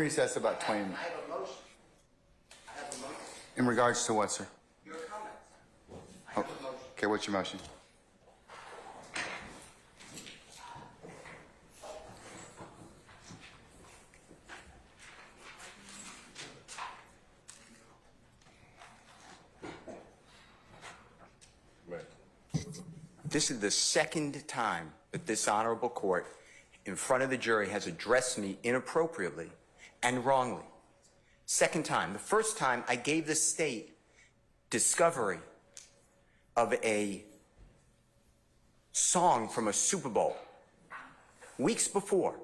recess about 20 minutes. I have a motion. I have a motion. In regards to what, sir? Your comments. I have a motion. Okay, what's your motion? This is the second time that this honorable court in front of the jury has addressed me inappropriately and wrongly. Second time. The first time I gave the state discovery of a song from a Super Bowl. Weeks before,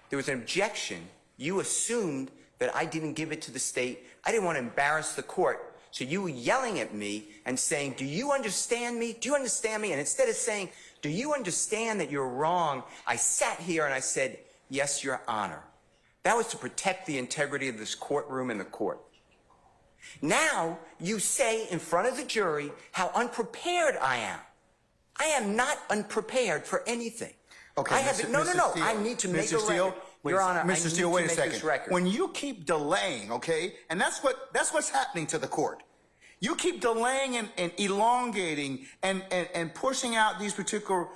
there was an objection. You assumed that I didn't give it to the state. I didn't want to embarrass the court. So you were yelling at me and saying, do you understand me? Do you understand me? And instead of saying, do you understand that you're wrong? I sat here and I said, yes, Your Honor. That was to protect the integrity of this courtroom and the court. Now you say in front of the jury how unprepared I am. I am not unprepared for anything. Okay, I have no. Steele, I need to make Mr. a Steele, record. wait, Your Honor, Mr. Steele, wait a second. Record. When you keep delaying, okay, and that's what's happening to the court. You keep delaying and elongating and pushing out these particular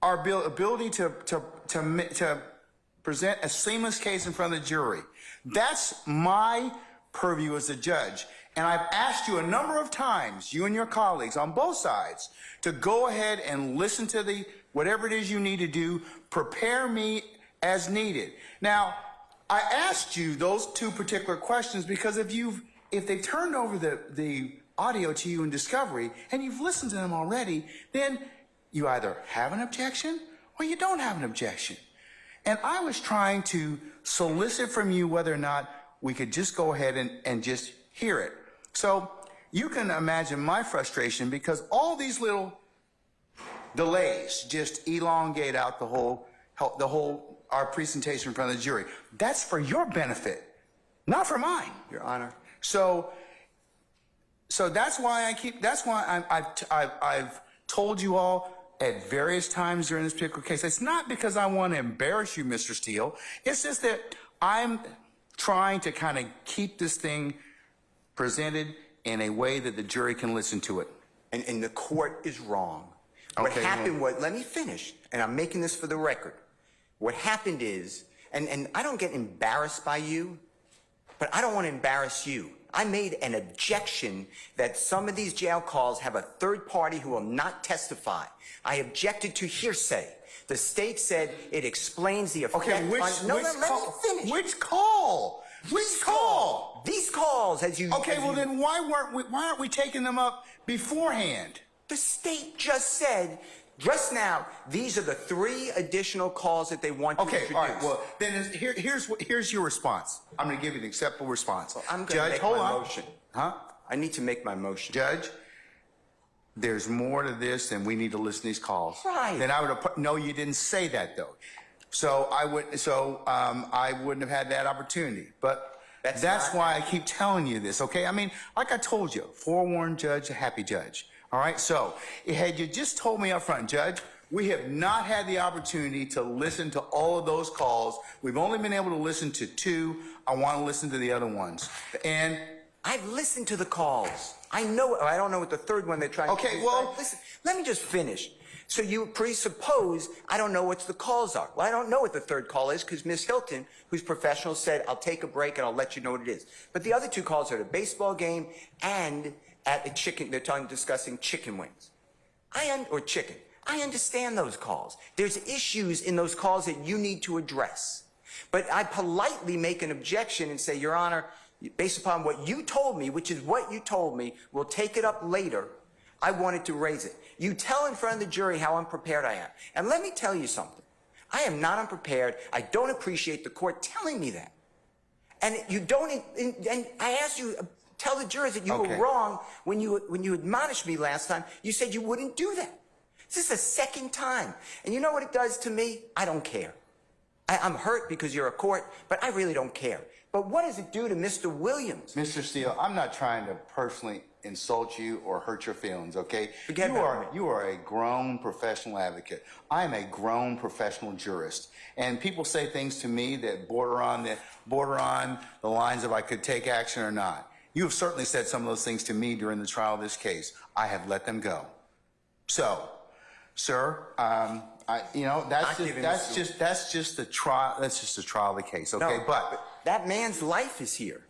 our ability to present a seamless case in front of the jury. That's my purview as a judge. And I've asked you a number of times, you and your colleagues on both sides, to go ahead and listen to whatever it is you need to do, prepare me as needed. Now, I asked you those two particular questions because if they turned over the audio to you in discovery and you've listened to them already, then you either have an objection or you don't have an objection. And I was trying to solicit from you whether or not we could just go ahead and just hear it. So you can imagine my frustration because all these little delays just elongate out our presentation in front of the jury. That's for your benefit, not for mine, Your Honor. So that's why I've told you all at various times during this particular case. It's not because I want to embarrass you, Mr. Steele. It's just that I'm trying to kind of keep this thing presented in a way that the jury can listen to it. And the court is wrong. What happened was, let me finish, and I'm making this for the record. What happened is, and I don't get embarrassed by you, but I don't want to embarrass you. I made an objection that some of these jail calls have a third party who will not testify. I objected to hearsay. The state said it explains the effect Okay, which call? Which call? These calls, as you... Okay, well then why aren't we taking them up beforehand? The state just said, just now, these are the 3 additional calls that they want to introduce. Okay, all right, well, then here's your response. I'm going to give you an acceptable response. Well, I'm going to make my motion. Huh? I need to make my motion. Judge, there's more to this than we need to listen to these calls. Right. Then I would have no, you didn't say that though. So I wouldn't have had that opportunity. But that's why I keep telling you this, okay? I mean, like I told you, forewarned judge, a happy judge. All right, so had you just told me up front, Judge, we have not had the opportunity to listen to all of those calls. We've only been able to listen to 2. I want to listen to the other ones. And I've listened to the calls. I know. I don't know what the third one they're trying to do. Okay, well, listen, let me just finish. So you presuppose I don't know what the calls are. Well, I don't know what the third call is because Ms. Hilton, who's professional, said, I'll take a break and I'll let you know what it is. But the other 2 calls are the baseball game and at the chicken, they're discussing chicken wings. Or chicken. I understand those calls. There's issues in those calls that you need to address. But I politely make an objection and say, Your Honor, based upon what you told me, which is what you told me, we'll take it up later. I wanted to raise it. You tell in front of the jury how unprepared I am. And let me tell you something. I am not unprepared. I don't appreciate the court telling me that. And you don't, and I asked you, tell the jurors that you were wrong when you admonished me last time. You said you wouldn't do that. This is the second time. And you know what it does to me? I don't care. I'm hurt because you're a court, but I really don't care. But what does it do to Mr. Williams? Mr. Steele, I'm not trying to personally insult you or hurt your feelings, okay? Forget about it. You are a grown professional advocate. I am a grown professional jurist. And people say things to me that border on the lines of I could take action or not. You have certainly said some of those things to me during the trial of this case. I have let them go. So, sir, that's just the trial. That's just the trial of the case, okay? No, but that man's life is here.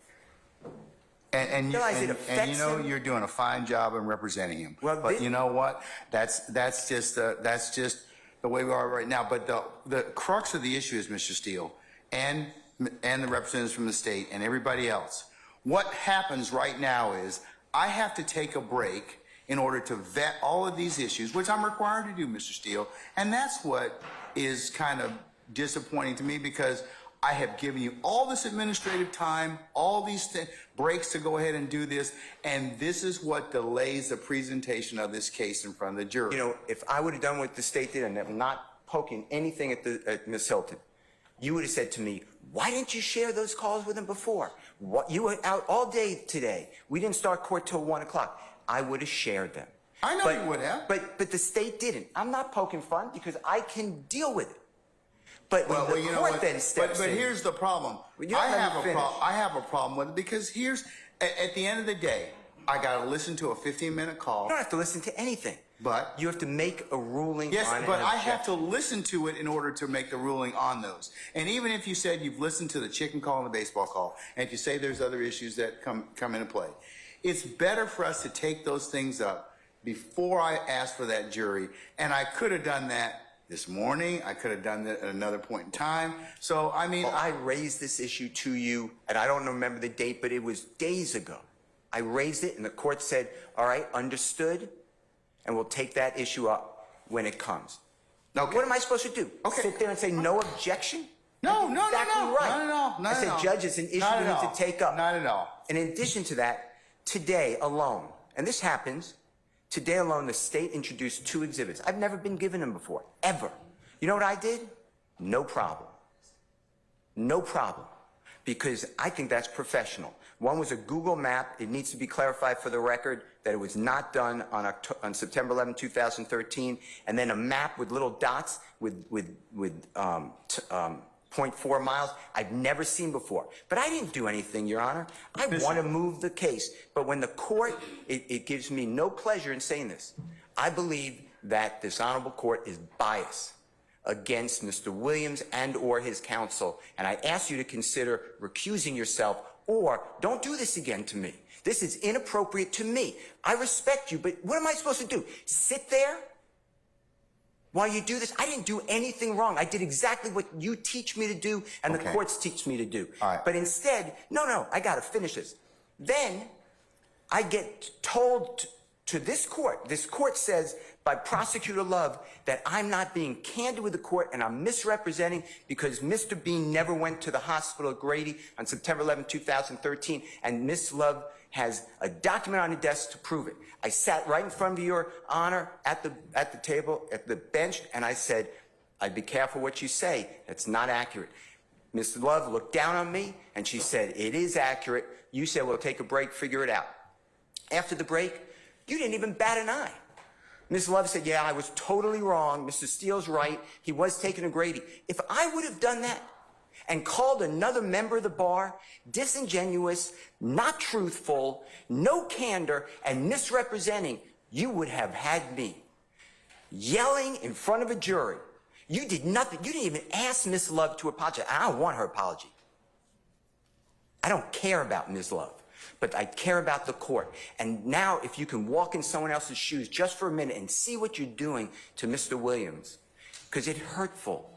And you know him? you're doing a fine job in representing him. Well, but you know what? That's just the way we are right now. But the crux of the issue is, Mr. Steele, and the representatives from the state and everybody else. What happens right now is I have to take a break in order to vet all of these issues, which I'm required to do, Mr. Steele. And that's what is kind of disappointing to me, because I have given you all this administrative time, all these breaks to go ahead and do this, and this is what delays the presentation of this case in front of the jury. You know, if I would have done what the state did, and I'm not poking anything at Ms. Hilton, you would have said to me, why didn't you share those calls with him before? What, you were out all day today. We didn't start court till 1 o'clock. I would have shared them. I know you would have. But the state didn't. I'm not poking fun because I can deal with it. But Well, the you know court what? then steps but in. here's the problem. Well, you don't let me finish. I have a problem with it, because at the end of the day, I got to listen to a 15-minute call. You don't have to listen to anything. But you have to make a ruling yes, on it. but I have to listen to it in order to make the ruling on those. And even if you said you've listened to the chicken call and the baseball call, and if you say there's other issues that come into play, it's better for us to take those things up before I ask for that jury. And I could have done that this morning. I could have done that at another point in time. So, I mean... Well, I raised this issue to you, and I don't remember the date, but it was days ago. I raised it, and the court said, all right, understood, and we'll take that issue up when it comes. Okay. What am I supposed to do? Okay. Sit there and say no objection? No, That's no, exactly no, right. not at all. Not I said, at all. Judge, it's an issue Not we at need all. to take up. Not at all. And in addition to that, today alone, and this happens, today alone, the state introduced 2 exhibits. I've never been given them before, ever. You know what I did? No problem. No problem. Because I think that's professional. One was a Google map. It needs to be clarified for the record that it was not done on September 11, 2013. And then a map with little dots with 0.4 miles I've never seen before. But I didn't do anything, Your Honor. I want to move the case. But when the court, it gives me no pleasure in saying this. I believe that this honorable court is biased against Mr. Williams and or his counsel. And I ask you to consider recusing yourself, or don't do this again to me. This is inappropriate to me. I respect you, but what am I supposed to do? Sit there while you do this? I didn't do anything wrong. I did exactly what you teach me to do and the courts teach me to do. All right. But instead, no, I got to finish this. Then I get told to this court says by Prosecutor Love that I'm not being candid with the court and I'm misrepresenting because Mr. Bean never went to the hospital at Grady on September 11, 2013, and Ms. Love has a document on the desk to prove it. I sat right in front of Your Honor at the table, at the bench, and I said, I'd be careful what you say. That's not accurate. Ms. Love looked down on me and she said, it is accurate. You said, we'll take a break, figure it out. After the break, you didn't even bat an eye. Ms. Love said, yeah, I was totally wrong. Mr. Steele's right. He was taken to Grady. If I would have done that and called another member of the bar disingenuous, not truthful, no candor, and misrepresenting, you would have had me yelling in front of a jury. You did nothing. You didn't even ask Ms. Love to apologize. I don't want her apology. I don't care about Ms. Love. But I care about the court. And now if you can walk in someone else's shoes just for a minute and see what you're doing to Mr. Williams, because it's hurtful.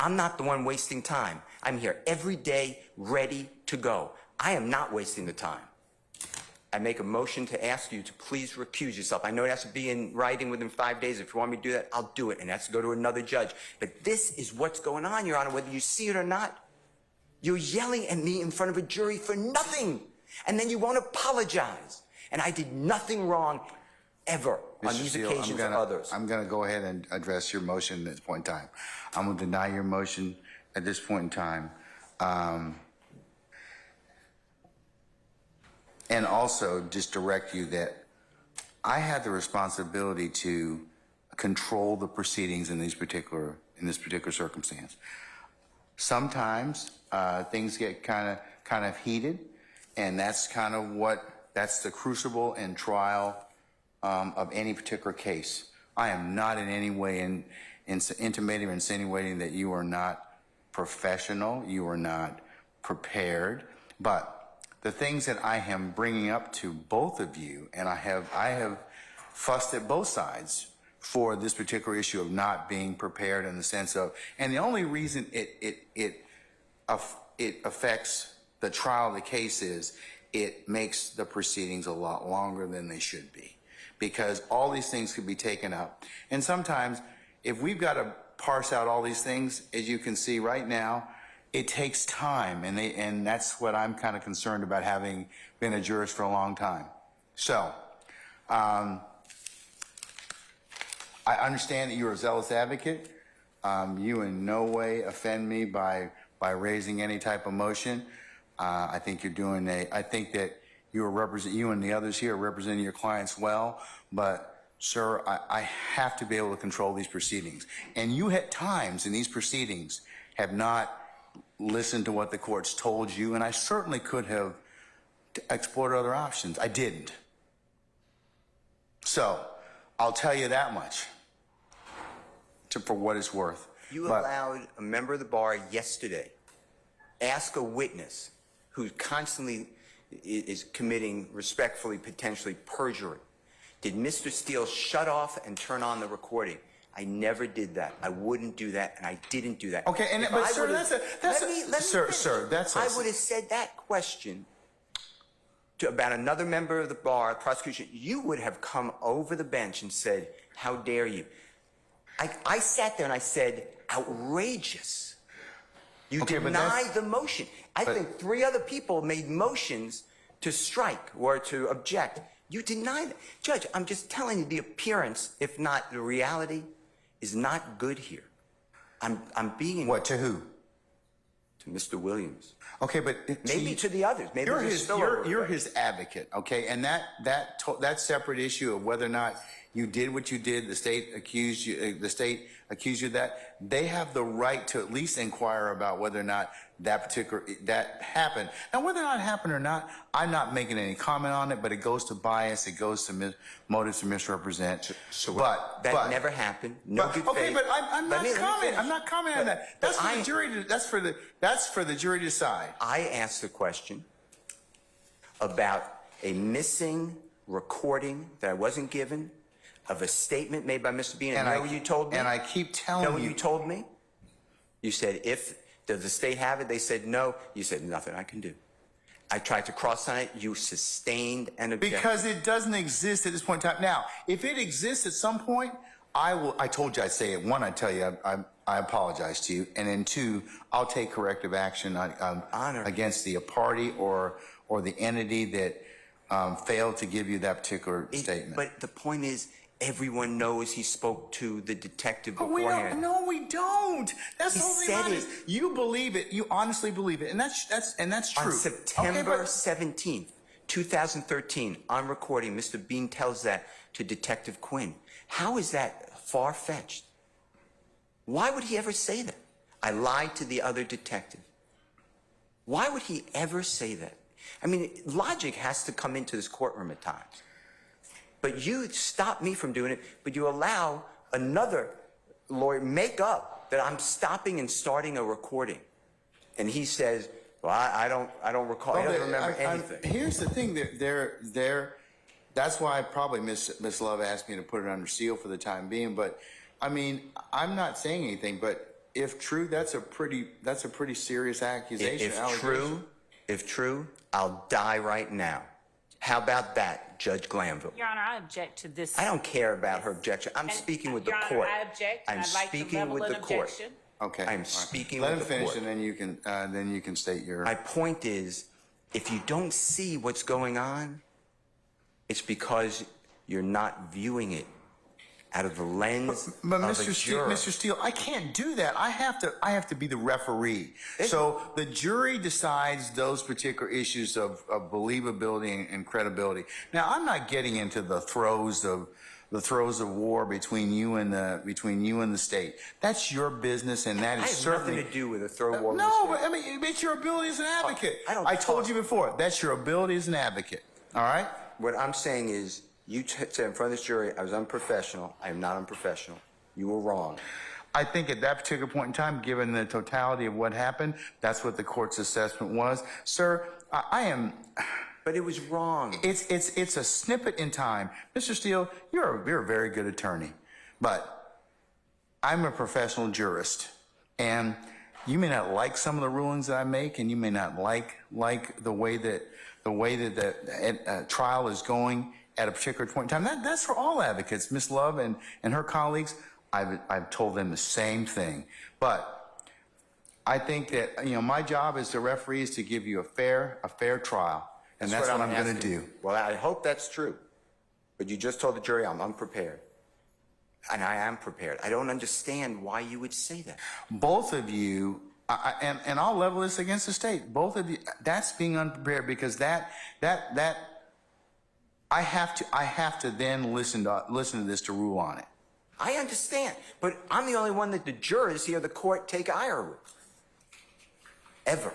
I'm not the one wasting time. I'm here every day ready to go. I am not wasting the time. I make a motion to ask you to please recuse yourself. I know it has to be in writing within 5 days. If you want me to do that, I'll do it. And that's to go to another judge. But this is what's going on, Your Honor, whether you see it or not. You're yelling at me in front of a jury for nothing. And then you won't apologize. And I did nothing wrong ever on these occasions or others. I'm going to go ahead and address your motion at this point in time. I'm going to deny your motion at this point in time. And also just direct you that I have the responsibility to control the proceedings in this particular circumstance. Sometimes things get kind of heated, and that's that's the crucible and trial of any particular case. I am not in any way intimating or insinuating that you are not professional, you are not prepared, but the things that I am bringing up to both of you, and I have fussed at both sides for this particular issue of not being prepared in the sense of, and the only reason it affects the trial of the case is it makes the proceedings a lot longer than they should be, because all these things could be taken up. And sometimes if we've got to parse out all these things, as you can see right now, it takes time, and that's what I'm kind of concerned about, having been a jurist for a long time. So, I understand that you're a zealous advocate. You in no way offend me by raising any type of motion. I think you're doing I think that you and the others here are representing your clients well, but sir, I have to be able to control these proceedings. And you at times in these proceedings have not listened to what the court's told you, and I certainly could have explored other options. I didn't. So, I'll tell you that much, for what it's worth. You allowed a member of the bar yesterday ask a witness who constantly is committing, respectfully, potentially perjury. Did Mr. Steele shut off and turn on the recording? I never did that. I wouldn't do that, and I didn't do that. Okay, and but sir, sir, I would have said that question about another member of the bar, prosecution. You would have come over the bench and said, "How dare you?" I sat there and I said, "Outrageous." You denied the motion. I think 3 other people made motions to strike or to object. You denied it. Judge, I'm just telling you, the appearance, if not the reality, is not good here. I'm being... What, to who? To Mr. Williams. Okay, but... Maybe to the others. Maybe you're his advocate, okay? And that separate issue of whether or not you did what you did, the state accused you of that, they have the right to at least inquire about whether or not that happened. Now, whether or not it happened or not, I'm not making any comment on it, but it goes to bias, it goes to motives to misrepresent. That never happened. No good faith. Okay, but I'm not commenting on that. That's for the jury to, that's for the jury to decide. I asked a question about a missing recording that I wasn't given of a statement made by Mr. Bean. And you know what you told me? And I keep telling you. You know what you told me? You said, does the state have it? They said no. You said, nothing I can do. I tried to cross on it. You sustained an objection. Because it doesn't exist at this point in time. Now, if it exists at some point, I told you I'd say it. 1, I'd tell you I apologize to you. And then 2, I'll take corrective action against the party or the entity that failed to give you that particular statement. But the point is, everyone knows he spoke to the detective beforehand. No, we don't. That's the whole thing. You believe it. You honestly believe it, and that's true. On September 17th, 2013, on recording, Mr. Bean tells that to Detective Quinn. How is that far-fetched? Why would he ever say that? I lied to the other detective. Why would he ever say that? I mean, logic has to come into this courtroom at times. But you stop me from doing it, but you allow another lawyer make up that I'm stopping and starting a recording. And he says, well, I don't recall. I don't remember anything. Here's the thing. That's why probably Miss Love asked me to put it under seal for the time being. But, I mean, I'm not saying anything. But if true, that's a pretty serious accusation. If true, I'll die right now. How about that, Judge Glanville? Your Honor, I object to this. I don't care about her objection. I'm speaking with the court. Your Honor, I object. I'm speaking with the court. Okay. I'm speaking with the court. Let him finish, and then you can state your. My point is, if you don't see what's going on, it's because you're not viewing it out of the lens But of a Mr. Steele, I can't do that. I have to be the referee. So the jury decides those particular issues of believability and credibility. Now, I'm not getting into the throes of war between you and the state. That's your business, and that is certainly nothing to do with a throw war. No, but I mean, it's your ability as an advocate. I told you before, that's your ability as an advocate. All right. What I'm saying is, you said in front of this jury, I was unprofessional. I am not unprofessional. You were wrong. I think at that particular point in time, given the totality of what happened, that's what the court's assessment was. Sir, I am... But it was wrong. It's a snippet in time. Mr. Steele, you're a very good attorney, but I'm a professional jurist, and you may not like some of the rulings that I make, and you may not like the way that the trial is going at a particular point in time. That's for all advocates. Ms. Love and her colleagues, I've told them the same thing. But I think that, my job as the referee is to give you a fair trial. And that's what I'm going to do. Well, I hope that's true. But you just told the jury I'm unprepared. And I am prepared. I don't understand why you would say that. Both of you, and I'll level this against the state. Both of you, that's being unprepared, because that I have to then listen to this to rule on it. I understand, but I'm the only one that the jurors here, the court, take ire with. Ever.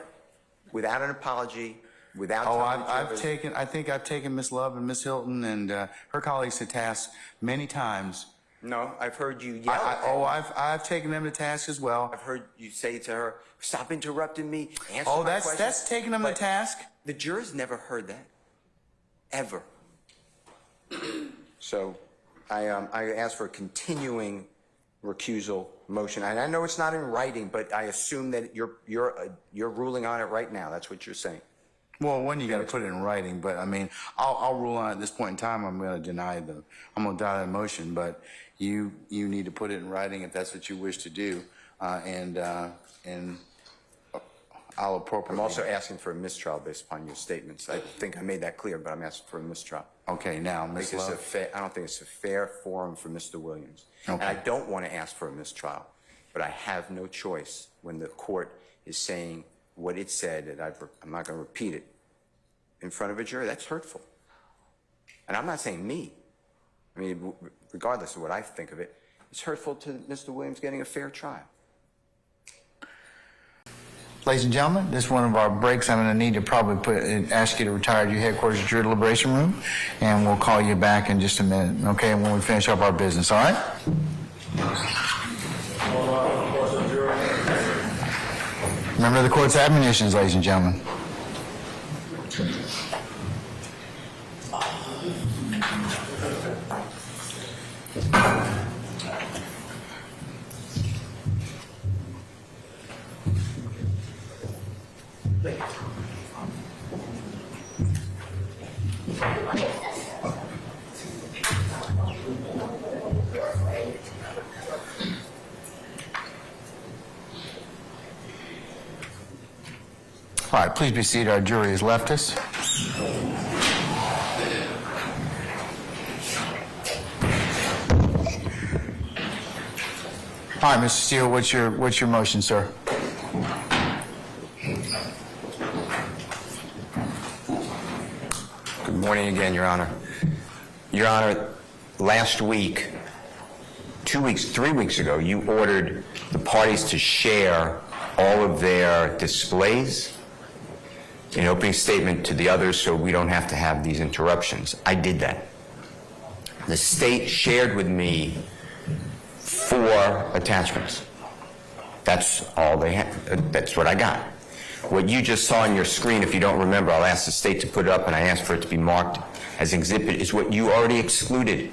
Without an apology, without... Oh, I think I've taken Ms. Love and Ms. Hilton and her colleagues to task many times. No, I've heard you yell at them. I've taken them to task as well. I've heard you say to her, stop interrupting me, answer my question. That's taking them to task? The jurors never heard that. Ever. So I ask for a continuing recusal motion. And I know it's not in writing, but I assume that you're ruling on it right now. That's what you're saying. Well, when you got to put it in writing, but I mean, I'll rule on it at this point in time. I'm going to deny the motion, but you need to put it in writing if that's what you wish to do, and I'll appropriately. I'm also asking for a mistrial based upon your statements. I think I made that clear, but I'm asking for a mistrial. Okay, now, Ms. Love. I don't think it's a fair forum for Mr. Williams. Okay. And I don't want to ask for a mistrial, but I have no choice when the court is saying what it said, and I'm not going to repeat it in front of a jury. That's hurtful. And I'm not saying me. I mean, regardless of what I think of it, it's hurtful to Mr. Williams getting a fair trial. Ladies and gentlemen, this is one of our breaks. I'm going to need to probably ask you to retire to your headquarters jury deliberation room, and we'll call you back in just a minute, okay, when we finish up our business, all right? Remember the court's admonitions, ladies and gentlemen. All right, please be seated. Our jury has left us. All right, Mr. Steele, what's your motion, sir? Good morning again, Your Honor. Your Honor, last week, 2 weeks, 3 weeks ago, you ordered the parties to share all of their displays in opening statement to the others so we don't have to have these interruptions. I did that. The state shared with me 4 attachments. That's all they had. That's what I got. What you just saw on your screen, if you don't remember, I'll ask the state to put it up, and I asked for it to be marked as exhibit, is what you already excluded.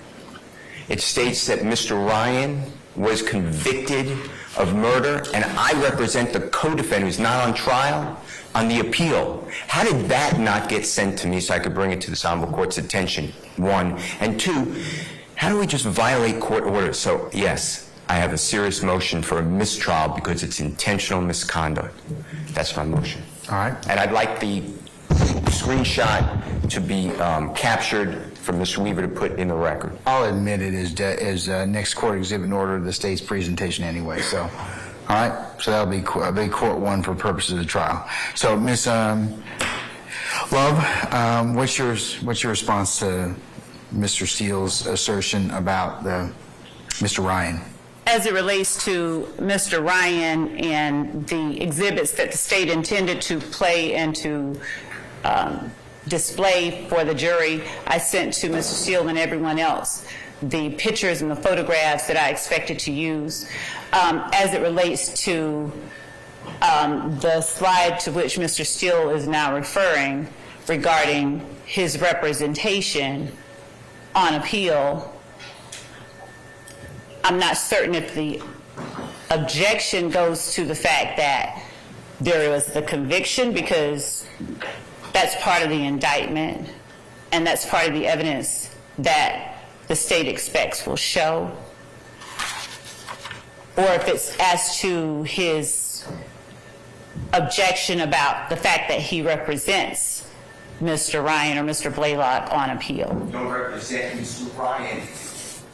It states that Mr. Ryan was convicted of murder, and I represent the co-defendant who's not on trial on the appeal. How did that not get sent to me so I could bring it to this honorable court's attention, 1? And 2, how do we just violate court orders? So, yes, I have a serious motion for a mistrial because it's intentional misconduct. That's my motion. All right. And I'd like the screenshot to be captured for Mr. Weaver to put in the record. I'll admit it as next court exhibit in order of the state's presentation anyway, so. All right, so that'll be court one for purposes of the trial. So, Ms. Love, what's your response to Mr. Steele's assertion about Mr. Ryan? As it relates to Mr. Ryan and the exhibits that the state intended to play and to display for the jury, I sent to Mr. Steele and everyone else the pictures and the photographs that I expected to use. As it relates to the slide to which Mr. Steele is now referring regarding his representation on appeal, I'm not certain if the objection goes to the fact that there was the conviction, because that's part of the indictment and that's part of the evidence that the state expects will show, or if it's as to his objection about the fact that he represents Mr. Ryan or Mr. Blaylock on appeal. Don't represent Mr. Ryan.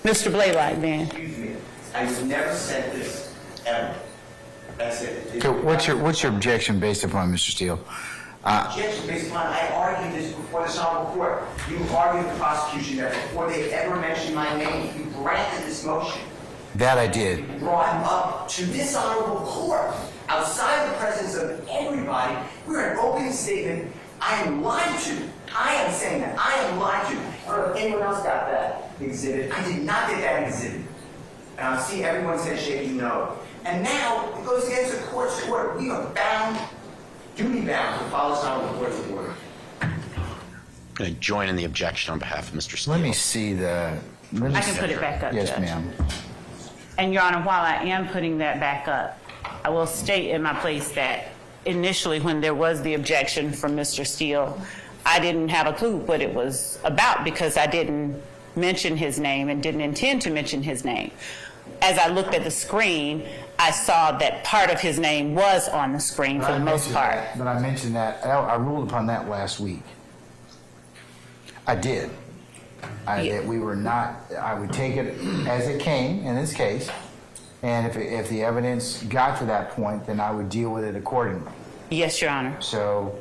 Mr. Blaylock, then. Excuse me. I would never said this, ever. That's it. So what's your objection based upon, Mr. Steele? Objection based upon, I argued this before this honorable court. You argued the prosecution that before they ever mentioned my name, you granted this motion. That I did. You brought him up to this honorable court, outside the presence of everybody. We're an open statement. I am lied to. I am saying that. I am lied to. I don't know if anyone else got that exhibit. I did not get that exhibit. And I see everyone says shaking no. And now it goes against the court's order. We are bound, duty bound, to follow this honorable court's order. I'm going to join in the objection on behalf of Mr. Steele. Let me see the... I can put it back up, Yes, Judge. ma'am. And Your Honor, while I am putting that back up, I will state in my place that initially when there was the objection from Mr. Steele, I didn't have a clue what it was about because I didn't mention his name and didn't intend to mention his name. As I looked at the screen, I saw that part of his name was on the screen for the most part. But I mentioned that, I ruled upon that last week. I did. That we were not, I would take it as it came in this case, and if the evidence got to that point, then I would deal with it accordingly. Yes, Your Honor. So,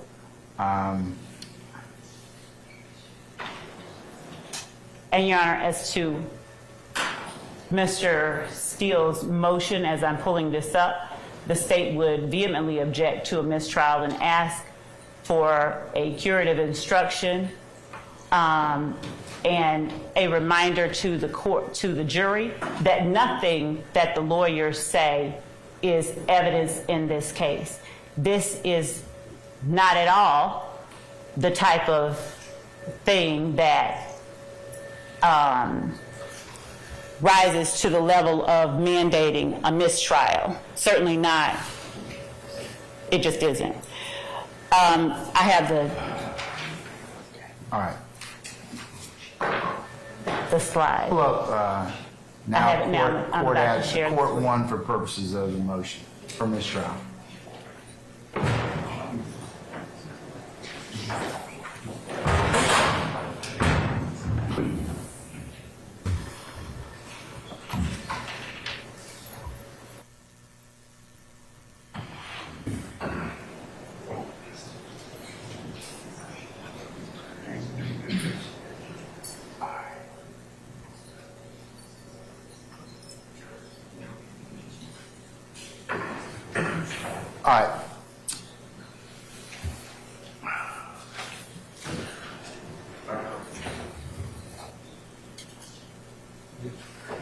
And Your Honor, as to Mr. Steele's motion, as I'm pulling this up, the state would vehemently object to a mistrial and ask for a curative instruction and a reminder to the court, to the jury, that nothing that the lawyers say is evidence in this case. This is not at all the type of thing that rises to the level of mandating a mistrial. Certainly not. It just isn't. I have all right. the slide. Pull up, now have it now. I'm court about to has, share court this. one for purposes of the motion for mistrial. All right.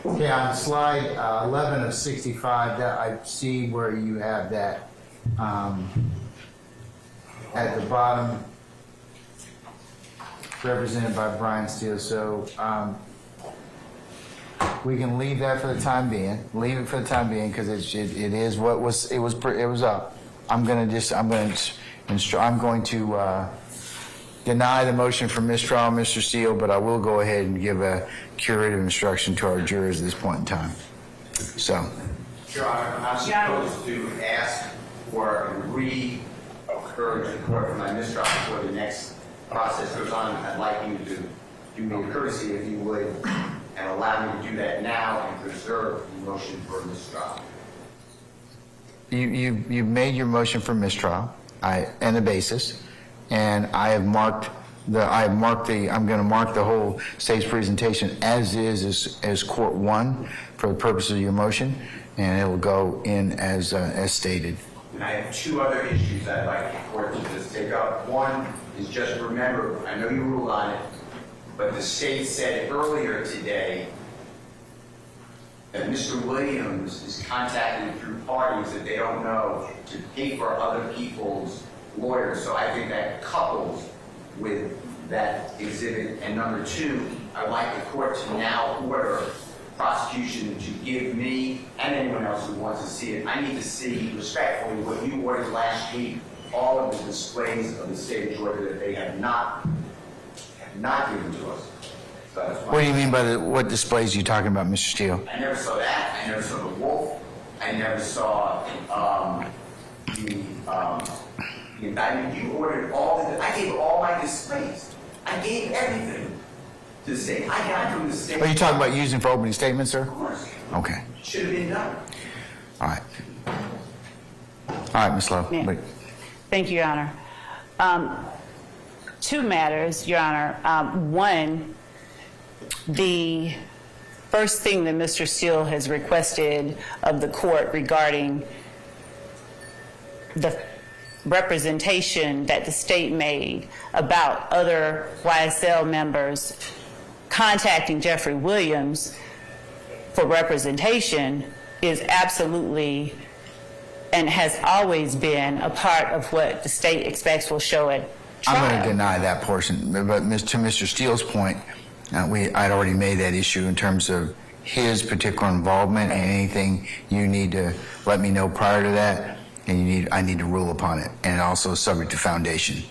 Okay, on slide 11 of 65, that I see where you have that at the bottom, represented by Brian Steele. So we can leave that for the time being. Leave it for the time being because it is what was it was up. I'm going to deny the motion for mistrial, Mr. Steele, but I will go ahead and give a curative instruction to our jurors at this point in time. So. Your Honor, I'm supposed to ask for a re-occurrence in court for my mistrial before the next process goes on, I'd like you to do me a courtesy, if you would, and allow me to do that now and preserve the motion for mistrial. You made your motion for mistrial, and the basis, and I'm going to mark the whole state's presentation as court one for the purpose of your motion, and it will go in as stated. And I have two other issues I'd like the court to just take up. One is just remember, I know you ruled on it, but the state said earlier today that Mr. Williams is contacted through parties that they don't know to pay for other people's lawyers. So I think that couples with that exhibit. And number two, I'd like the court to now order prosecution to give me and anyone else who wants to see it. I need to see respectfully what you ordered last week, all of the displays of the state of Georgia that they have not given to us. So that's why What do you mean by what displays are you talking about, Mr. Steele? I never saw that. I never saw the wolf. I never saw the indictment. You ordered I gave all my displays. I gave everything to the state. I got from the state. Are you talking about using for opening statements, sir? Of course. Okay. Should have been done. All right. All right, Ms. Lowe. Yeah. Wait. Thank you, Your Honor. Two matters, Your Honor. One, the first thing that Mr. Steele has requested of the court regarding the representation that the state made about other YSL members contacting Jeffrey Williams for representation is absolutely and has always been a part of what the state expects will show at trial. I'm going to deny that portion, but to Mr. Steele's point, I'd already made that issue in terms of his particular involvement, and anything you need to let me know prior to that, and I need to rule upon it, and also subject to foundation.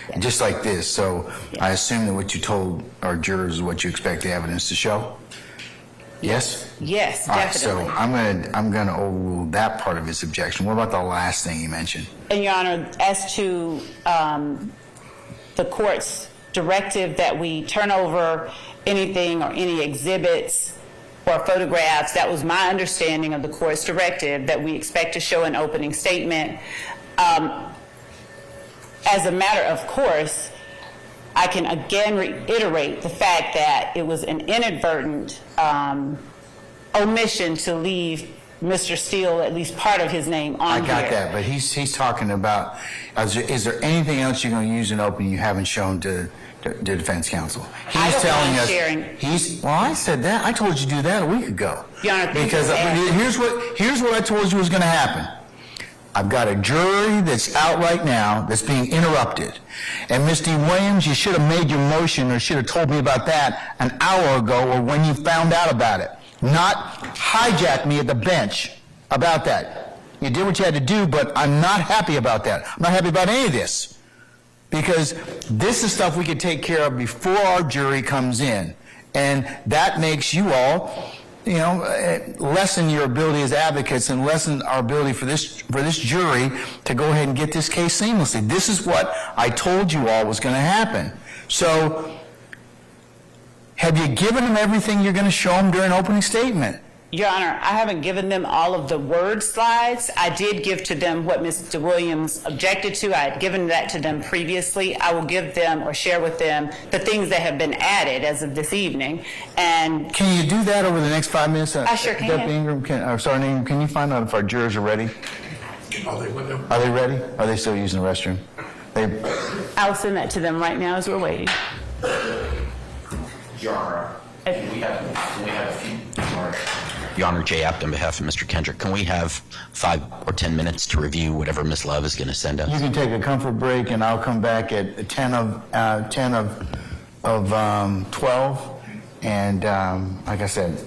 Yes. Just like this, so yes. I assume that what you told our jurors is what you expect the evidence to show? Yes? Yes, All right, definitely. so I'm gonna overrule that part of his objection. What about the last thing you mentioned? And Your Honor, as to the court's directive that we turn over anything or any exhibits or photographs, that was my understanding of the court's directive, that we expect to show an opening statement. As a matter of course, I can again reiterate the fact that it was an inadvertent omission to leave Mr. Steele at least part of his name on here. I got that, but he's talking about, is there anything else you're going to use in open you haven't shown to defense counsel? I He's don't telling mind us. sharing. Well, I said that. I told you to do that a week ago. Your Honor, because here's what I told you was going to happen. I've got a jury that's out right now that's being interrupted. And Ms. D. Williams, you should have made your motion or should have told me about that an hour ago or when you found out about it. Not hijack me at the bench about that. You did what you had to do, but I'm not happy about that. I'm not happy about any of this. Because this is stuff we could take care of before our jury comes in. And that makes you all, lessen your ability as advocates and lessen our ability for this jury to go ahead and get this case seamlessly. This is what I told you all was going to happen. So, have you given them everything you're going to show them during opening statement? Your Honor, I haven't given them all of the word slides. I did give to them what Mr. Williams objected to. I had given that to them previously. I will give them or share with them the things that have been added as of this evening. And can you do that over the next 5 minutes? I sure can. Deputy Ingram, Sergeant Ingram, can you find out if our jurors are ready? Are they with them? Are they ready? Are they still using the restroom? I'll send that to them right now as we're waiting. Your Honor, can we have a few? Your Honor, Jay Apt on behalf of Mr. Kendrick, can we have 5 or 10 minutes to review whatever Ms. Love is going to send us? You can take a comfort break, and I'll come back at 10 of 12. And like I said,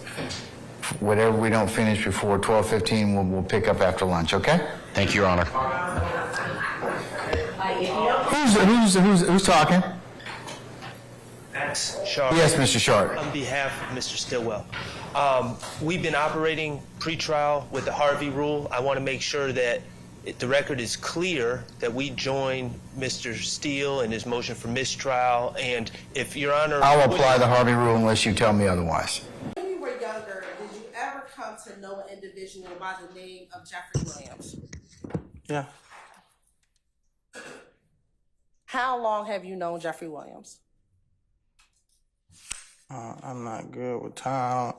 whatever we don't finish before 12:15, we'll pick up after lunch. Okay? Thank you, Your Honor. Who's talking? Max Sharp. Yes, Mr. Sharp. On behalf of Mr. Stillwell. We've been operating pretrial with the Harvey rule. I want to make sure that The record is clear that we joined Mr. Steele in his motion for mistrial, and if Your Honor... I'll apply the Harvey rule unless you tell me otherwise. When you were younger, did you ever come to know an individual by the name of Jeffrey Williams? Yeah. How long have you known Jeffrey Williams? I'm not good with time.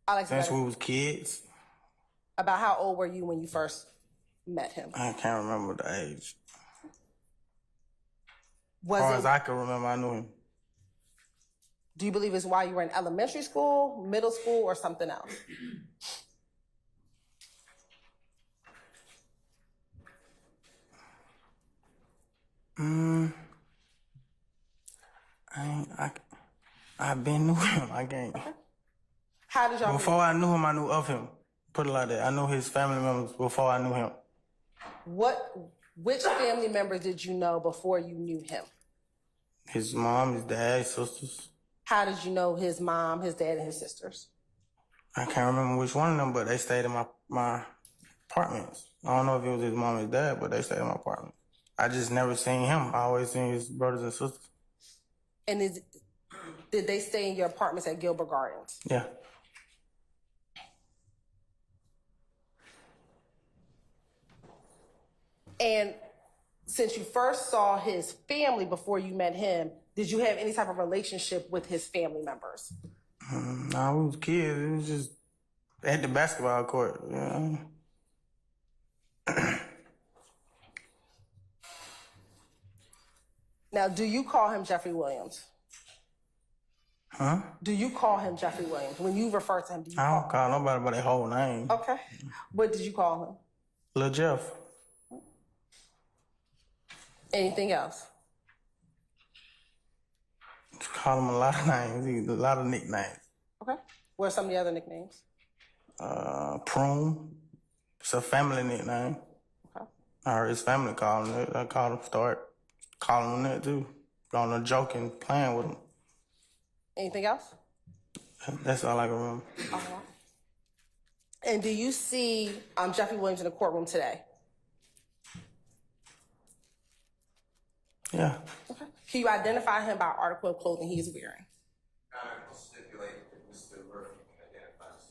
Alex, Since we was kids, about how old were you when you first met him? I can't remember the age. Was As far it, as I can remember, I knew him. do you believe it's while you were in elementary school, middle school, or something else? I've been knew him. I can't. How did y'all meet? Before I knew him, I knew of him. Put it like that. I knew his family members before I knew him. Which family members did you know before you knew him? His mom, his dad, his sisters. How did you know his mom, his dad, and his sisters? I can't remember which one of them, but they stayed in my apartments. I don't know if it was his mom or his dad, but they stayed in my apartment. I just never seen him. I always seen his brothers and sisters. And did they stay in your apartments at Gilbert Gardens? Yeah. And since you first saw his family before you met him, did you have any type of relationship with his family members? No, we was kids. It was just at the basketball court. You know? Now, do you call him Jeffrey Williams? Huh? Do you call him Jeffrey Williams? When you refer to him, do you I call don't call nobody by their whole name. Okay. What did you call him? Lil Jeff. Anything else? Just call him a lot of names, a lot of nicknames. Okay. What are some of the other nicknames? Prune. It's a family nickname. Okay. I heard his family call him that. I called him, start calling him that too. On a joking, playing with him. Anything else? That's all I can remember. All right. And do you see Jeffrey Williams in the courtroom today? Yeah. Okay. Can you identify him by article of clothing he is wearing? I will stipulate that Mr. Murphy identifies.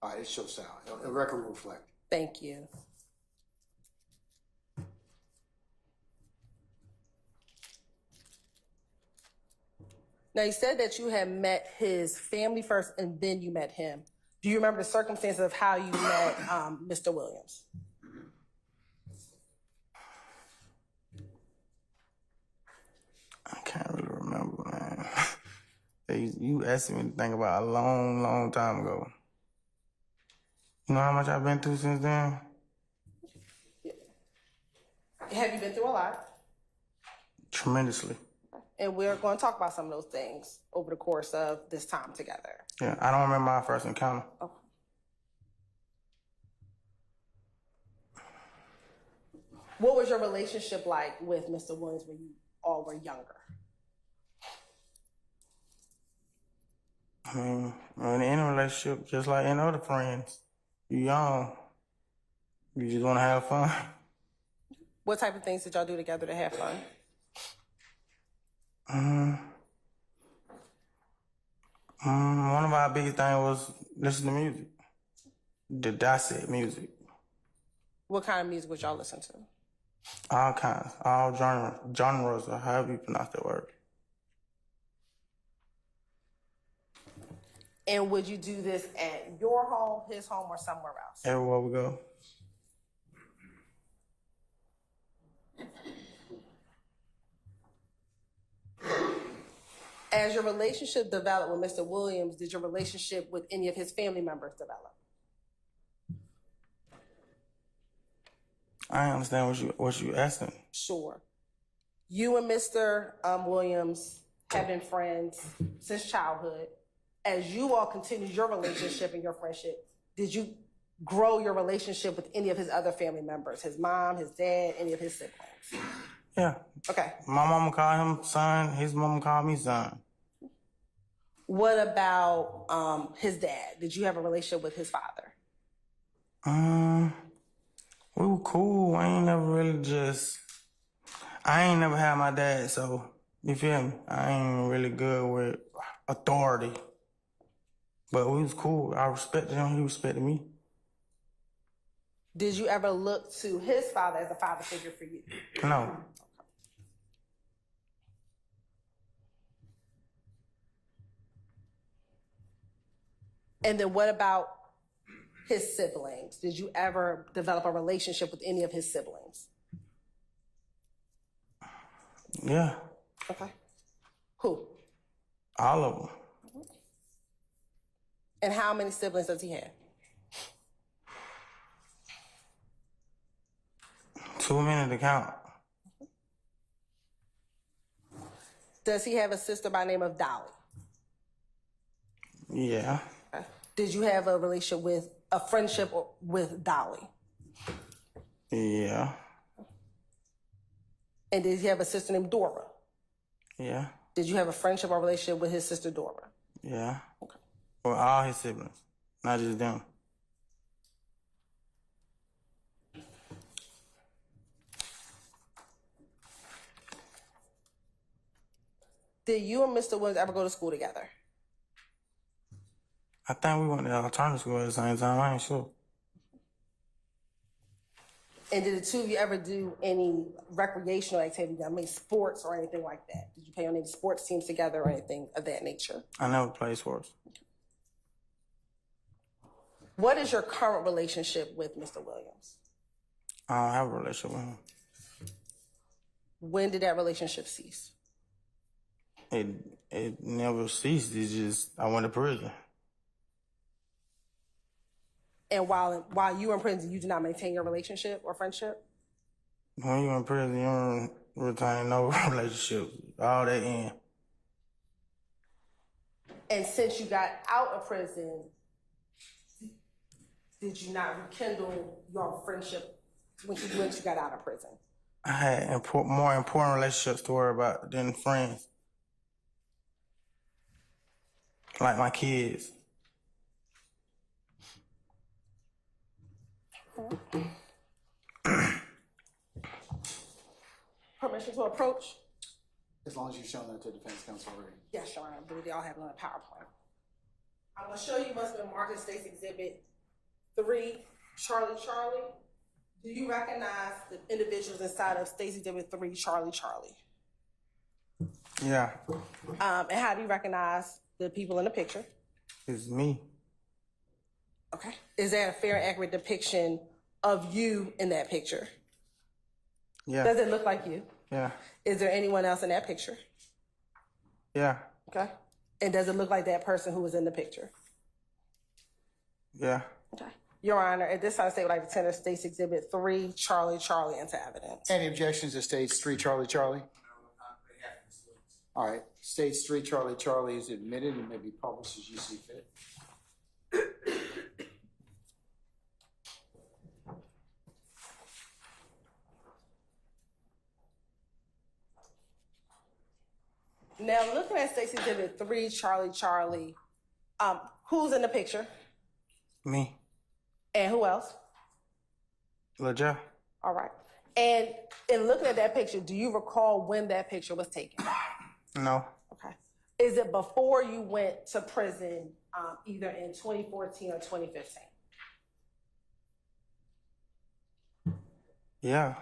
All right, it shows out. The record will reflect. Thank you. Now, you said that you had met his family first and then you met him. Do you remember the circumstances of how you met Mr. Williams? I can't really remember, man. You asked me to think about a long, long time ago. You know how much I've been through since then? Have you been through a lot? Tremendously. And we're going to talk about some of those things over the course of this time together. Yeah, I don't remember our first encounter. Okay. What was your relationship like with Mr. Williams when you all were younger? I mean, in any relationship, just like any other friends, you're young. You just want to have fun. What type of things did y'all do together to have fun? One of our biggest things was listen to music. The dissect music. What kind of music would y'all listen to? All kinds, all genres, or however you pronounce that word. And would you do this at your home, his home, or somewhere else? Everywhere we go. As your relationship developed with Mr. Williams, did your relationship with any of his family members develop? I understand what you asking. Sure. You and Mr. Williams have been friends since childhood. As you all continued your relationship and your friendship, did you grow your relationship with any of his other family members? His mom, his dad, any of his siblings? Yeah. Okay. My mama called him son. His mama called me son. What about his dad? Did you have a relationship with his father? We were cool. I ain't never had my dad, so you feel me? I ain't really good with authority. But we was cool. I respected him, he respected me. Did you ever look to his father as a father figure for you? No. And then what about his siblings? Did you ever develop a relationship with any of his siblings? Yeah, Okay. Who? all of them. And how many siblings does he have? Too many to count. Does he have a sister by the name of Dolly? Yeah, Did you have a friendship with Dolly? yeah, And did he have a sister named Dora? yeah, Did you have a friendship or relationship with his sister Dora? yeah. With all his siblings, not just them. Did you and Mr. Williams ever go to school together? I think we went to alternative school at the same time, I ain't sure. And did the two of you ever do any recreational activity? I mean, sports or anything like that? Did you play on any sports teams together or anything of that nature? I never played sports. What is your current relationship with Mr. Williams? I don't have a relationship with him. When did that relationship cease? It never ceased, it's just, I went to prison. And while you were in prison, you did not maintain your relationship or friendship? When you in prison, you don't retain no relationship. All that in. And since you got out of prison, did you not rekindle your friendship when you got out of prison? I had more important relationships to worry about than friends. Like my kids. Permission to approach? As long as you've shown that to defense counsel already. Yes, Your Honor. I believe they all have it on a PowerPoint. I'm going to show you what's been marked as State's Exhibit 3, Charlie. Do you recognize the individuals inside of State's Exhibit 3, Charlie? Yeah, And how do you recognize the people in the picture? it's me. Okay. Is that a fair and accurate depiction of you in that picture? Yeah, Does it look like you? yeah, Is there anyone else in that picture? yeah, Okay. And does it look like that person who was in the picture? yeah. Okay. Your Honor, at this time, the state would like to tender State's Exhibit 3, Charlie into evidence. Any objections to States 3 Charlie? All right, States 3 Charlie is admitted and may be published as you see fit. Now, looking at State's Exhibit 3, Charlie, who's in the picture? Me. And who else? LaJeff. All right. And in looking at that picture, do you recall when that picture was taken? No. Okay. Is it before you went to prison, either in 2014 or 2015? Yeah.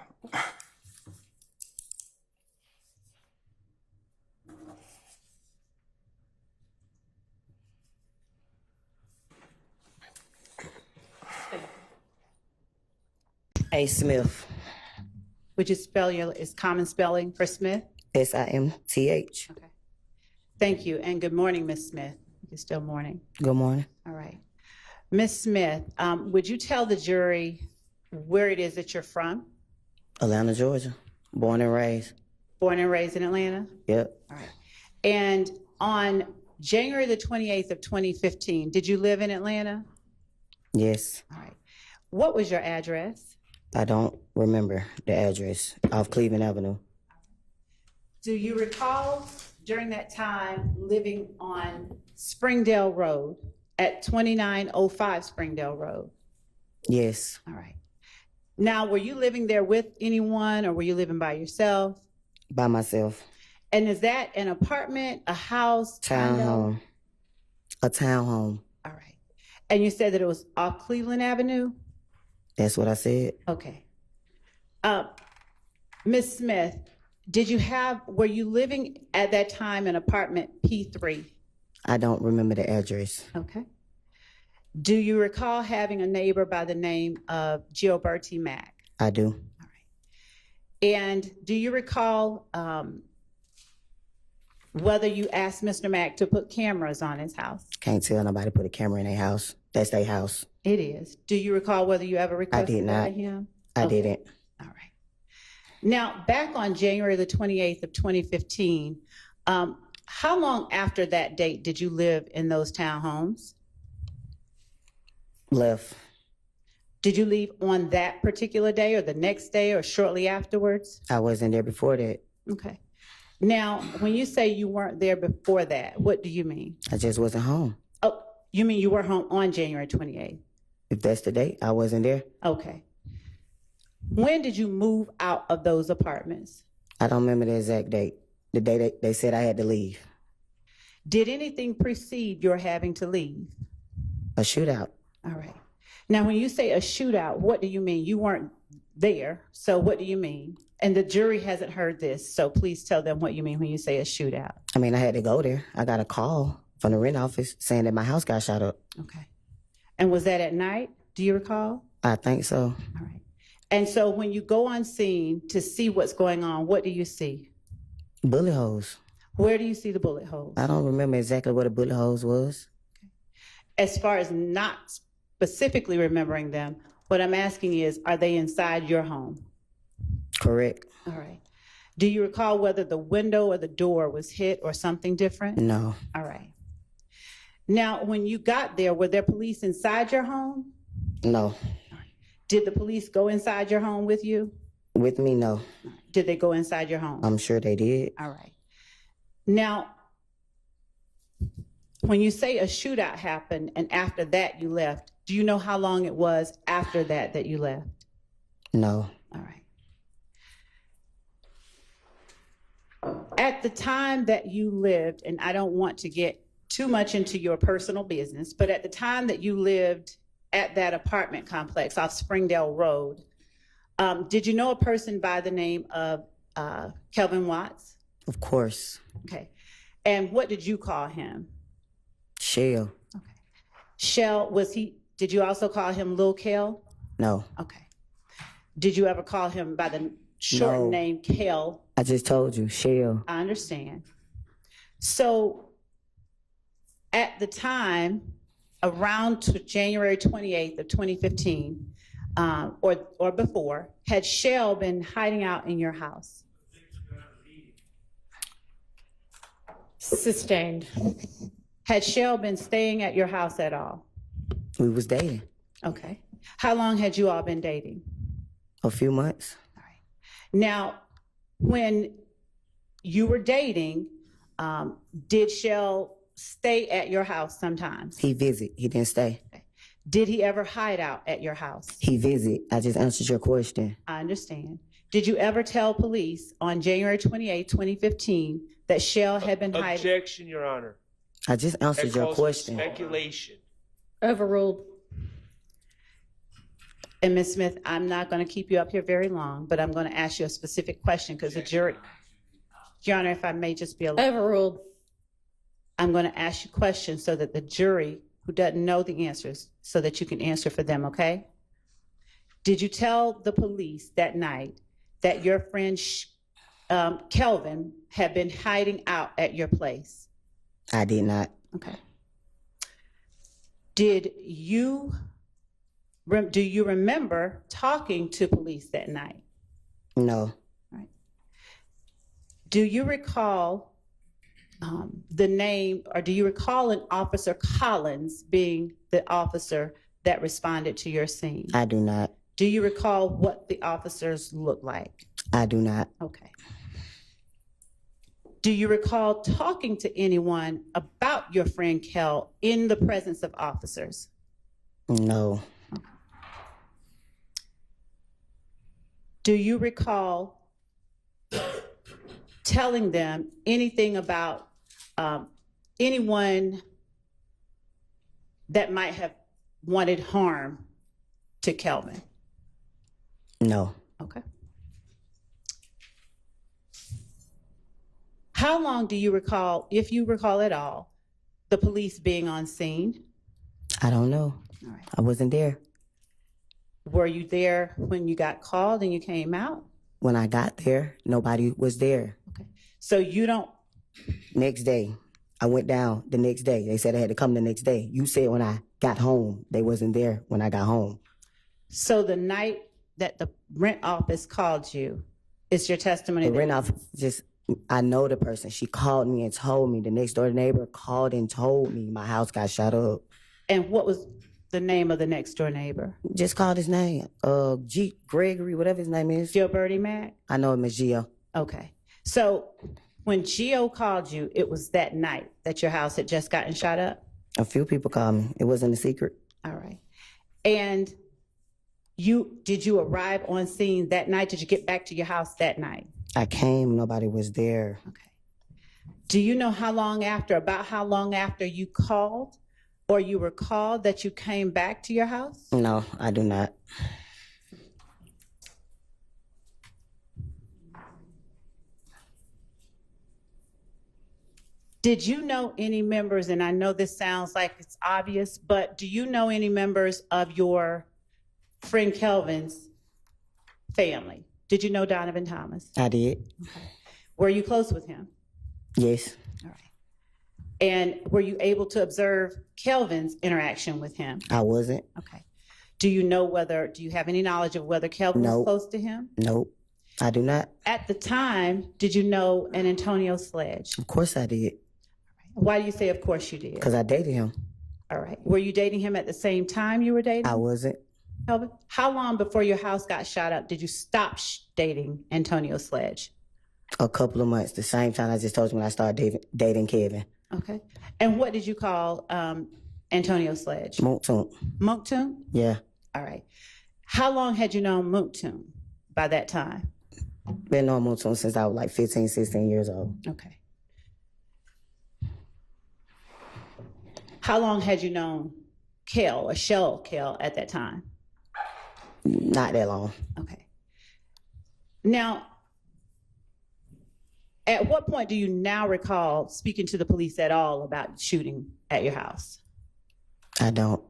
A. Smith. Would you spell is common spelling for Smith? SIMTH. Okay. Thank you, and good morning, Ms. Smith. It's still morning. Good morning. All right. Ms. Smith, would you tell the jury where it is that you're from? Atlanta, Georgia. Born and raised. Born and raised in Atlanta? Yep. All right. And on January the 28th of 2015, did you live in Atlanta? Yes. All right. What was your address? I don't remember the address. Off Cleveland Avenue. Do you recall during that time living on Springdale Road at 2905 Springdale Road? Yes, All right. Now, were you living there with anyone or were you living by yourself? by myself. And is that an apartment, a house, condo? Townhome. A townhome. All right. And you said that it was off Cleveland Avenue? That's what I said. Okay. Ms. Smith, were you living at that time in apartment P3? I don't remember the address. Okay. Do you recall having a neighbor by the name of Gilberti Mack? I do. All right. And do you recall whether you asked Mr. Mack to put cameras on his house? Can't tell nobody to put a camera in their house. That's their house. It is. Do you recall whether you ever requested that of him? I Okay. didn't. All right. Now, back on January the 28th of 2015, how long after that date did you live in those townhomes? Left. Did you leave on that particular day or the next day or shortly afterwards? I wasn't there before that. Okay. Now, when you say you weren't there before that, what do you mean? I just wasn't home. Oh, you mean you were home on January 28th? If that's the date, I wasn't there. Okay. When did you move out of those apartments? I don't remember the exact date. The day they said I had to leave. Did anything precede your having to leave? A shootout. All right. Now, when you say a shootout, what do you mean? You weren't there, so what do you mean? And the jury hasn't heard this, so please tell them what you mean when you say a shootout. I mean, I had to go there. I got a call from the rent office saying that my house got shot up. Okay. And was that at night? Do you recall? I think so. All right. And so when you go on scene to see what's going on, what do you see? Bullet holes. Where do you see the bullet holes? I don't remember exactly what a bullet holes was. As far as not specifically remembering them, what I'm asking is, are they inside your home? Correct. All right. Do you recall whether the window or the door was hit or something different? No. All right. Now, when you got there, were there police inside your home? No. Did the police go inside your home with you? With me, no. Did they go inside your home? I'm sure they did. All right. Now, when you say a shootout happened and after that you left, do you know how long it was after that that you left? No. All right. At the time that you lived, and I don't want to get too much into your personal business, but at the time that you lived at that apartment complex off Springdale Road, did you know a person by the name of Kelvin Watts? Of course. Okay. And what did you call him? Shell. Okay. Shell, did you also call him Lil Kel? No. Okay. Did you ever call him by the short No. name Kel? I just told you, Shell. I understand. So at the time, around January 28th of 2015, or before, had Shell been hiding out in your house? Sustained. Had Shell been staying at your house at all? We was dating. Okay. How long had you all been dating? A few months. All right. Now, when you were dating, did Shell stay at your house sometimes? He visit. He didn't stay. Okay. Did he ever hide out at your house? He visit. I just answered your question. I understand. Did you ever tell police on January 28, 2015, that Shell had been hiding? Objection, Your Honor. I just answered That your calls for question. speculation. Overruled. And Ms. Smith, I'm not going to keep you up here very long, but I'm going to ask you a specific question because the jury, Your Honor, if I may just be allowed. Overruled. I'm going to ask you questions so that the jury who doesn't know the answers, so that you can answer for them, okay? Did you tell the police that night that your friend Kelvin had been hiding out at your place? I did not. Okay. Do you remember talking to police that night? No. Right. Do you recall the name, or do you recall an Officer Collins being the officer that responded to your scene? I do not. Do you recall what the officers looked like? I do not. Okay. Do you recall talking to anyone about your friend Kel in the presence of officers? No. Do you recall telling them anything about anyone that might have wanted harm to Kelvin? No. Okay. How long do you recall, if you recall at all, the police being on scene? I don't know. All right. I wasn't there. Were you there when you got called and you came out? When I got there, nobody was there. Okay. So you don't, Next day, I went down the next day. They said I had to come the next day. You said when I got home, they wasn't there when I got home. so the night that the rent office called you, is your testimony The that- rent office just, I know the person. She called me and told me. The next door neighbor called and told me my house got shot up. And what was the name of the next door neighbor? Just called his name. Gregory, whatever his name is. Gilberti Mack? I know him as Gio. Okay. So when Gio called you, it was that night that your house had just gotten shot up? A few people called me. It wasn't a secret. All right. And did you arrive on scene that night? Did you get back to your house that night? I came, nobody was there. Okay. Do you know about how long after you called or you were called that you came back to your house? No, I do not. Did you know any members, and I know this sounds like it's obvious, but do you know any members of your friend Kelvin's family? Did you know Donovan Thomas? I did. Were you close with him? Yes. All right. And were you able to observe Kelvin's interaction with him? I wasn't. Okay. Do you have any knowledge of whether Kelvin was Nope. close to him? Nope. I do not. At the time, did you know an Antonio Sledge? Of course I did. Why do you say, of course you did? Because I dated him. All right. Were you dating him at the same time you were dating? I wasn't. Kelvin, how long before your house got shot up did you stop dating Antonio Sledge? A couple of months. The same time I just told you when I started dating Kevin. Okay. And what did you call Antonio Sledge? Montun. Montun? Yeah. All right. How long had you known Montun by that time? Been on Montun since I was like 15, 16 years old. Okay. How long had you known Kel or Shell Kel at that time? Not that long. Okay. Now, at what point do you now recall speaking to the police at all about shooting at your house? I don't.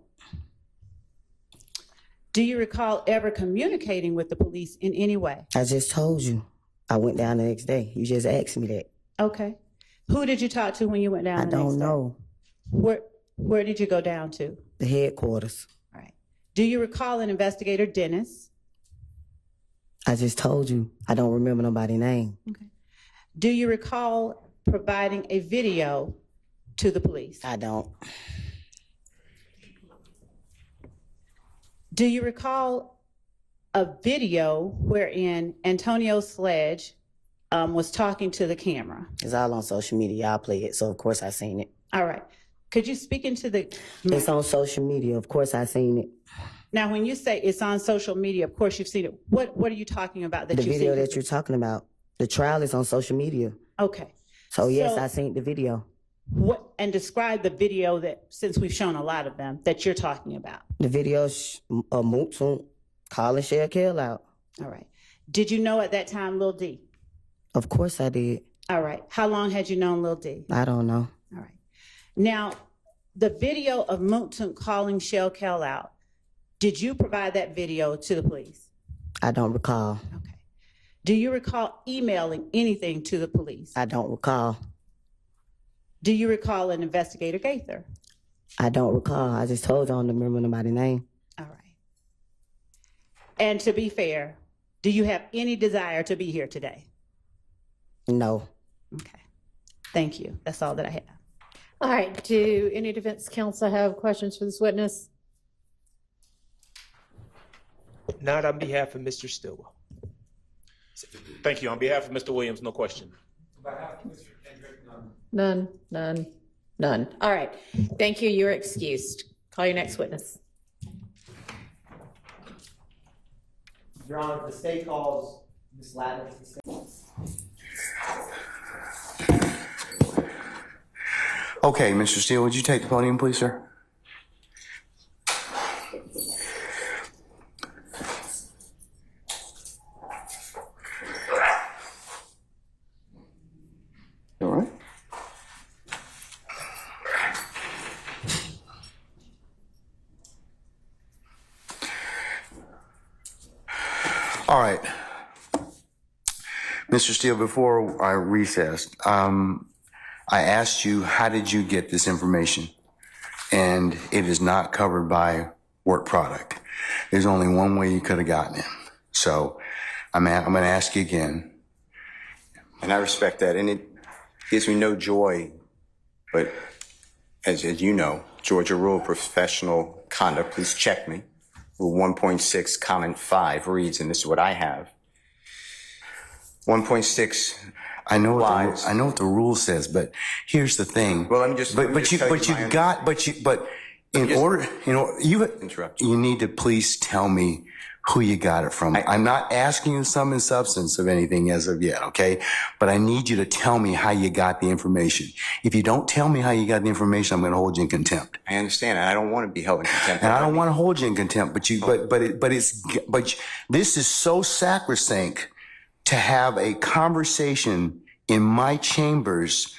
Do you recall ever communicating with the police in any way? I just told you. I went down the next day. You just asked me that. Okay. Who did you talk to when you went down I the next don't day? know. Where did you go down to? The headquarters. All right. Do you recall an investigator, Dennis? I just told you. I don't remember nobody's name. Okay. Do you recall providing a video to the police? I don't. Do you recall a video wherein Antonio Sledge was talking to the camera? It's all on social media. I play it, so of course I seen it. All right. Could you speak into the... It's on social media. Of course I seen it. Now, when you say it's on social media, of course you've seen it. What are you talking about that The you've video seen? that you're talking about. The trial is on social media. Okay. So yes, So- I seen the video. And describe the video that, since we've shown a lot of them, that you're talking about. The video's Mootsoon calling Shell Kell out. All right. Did you know at that time Lil D? Of course I did. All right. How long had you known Lil D? I don't know. All right. Now, the video of Mootsoon calling Shell Kell out, did you provide that video to the police? I don't recall. Okay. Do you recall emailing anything to the police? I don't recall. Do you recall an investigator Gaither? I don't recall. I just told you I don't remember nobody's name. All right. And to be fair, do you have any desire to be here today? No. Okay. Thank you. That's all that I have. All right, do any defense counsel have questions for this witness? Not on behalf of Mr. Stillwell. Thank you. On behalf of Mr. Williams, no question. None, none, none. All right, thank you, you're excused. Call your next witness. Your Honor, the state calls Ms. Ladder. Okay, Mr. Steele, would you take the podium, please, sir? All right. All right. Mr. Steele, before I recessed, I asked you, how did you get this information? And it is not covered by work product. There's only one way you could have gotten it. So I'm going to ask you again. And I respect that. And it gives me no joy, but as you know, Georgia Rule of Professional Conduct, please check me. Rule 1.6, comment 5 reads, and this is what I have. 1.6. I know what the rule says, but here's the thing. Well, let me just. You need to please tell me who you got it from. I'm not asking you sum and substance of anything as of yet, okay? But I need you to tell me how you got the information. If you don't tell me how you got the information, I'm going to hold you in contempt. I understand. I don't want to be held in contempt. And I don't want to hold you in contempt, but this is so sacrosanct to have a conversation in my chambers